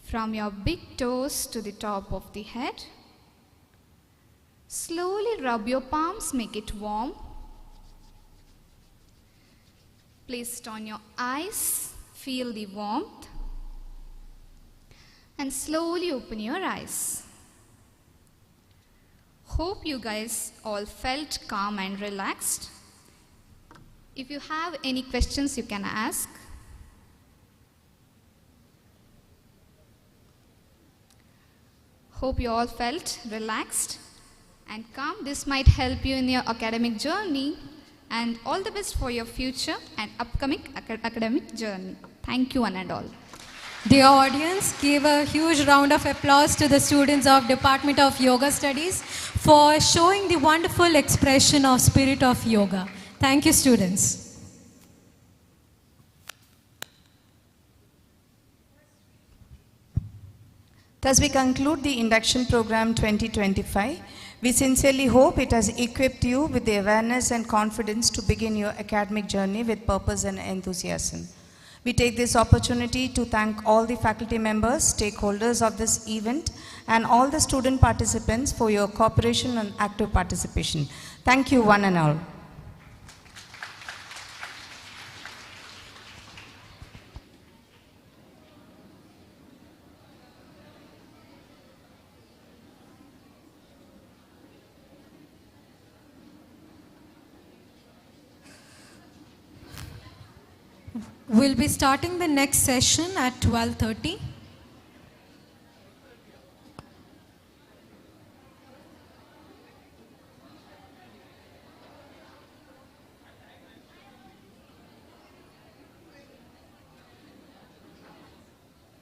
from your big toes to the top of the head. Slowly rub your palms, make it warm. Place it on your eyes, feel the warmth. And slowly open your eyes. Hope you guys all felt calm and relaxed. If you have any questions, you can ask. Hope you all felt relaxed and calm. This might help you in your academic journey, and all the best for your future and upcoming academic journey. Thank you one and all.
Dear audience, give a huge round of applause to the students of Department of Yoga Studies for showing the wonderful expression of spirit of yoga. Thank you, students.
Thus we conclude the Induction Program 2025. We sincerely hope it has equipped you with the awareness and confidence to begin your academic journey with purpose and enthusiasm. We take this opportunity to thank all the faculty members, stakeholders of this event, and all the student participants for your cooperation and active participation. Thank you one and all.
We'll be starting the next session at 12:30.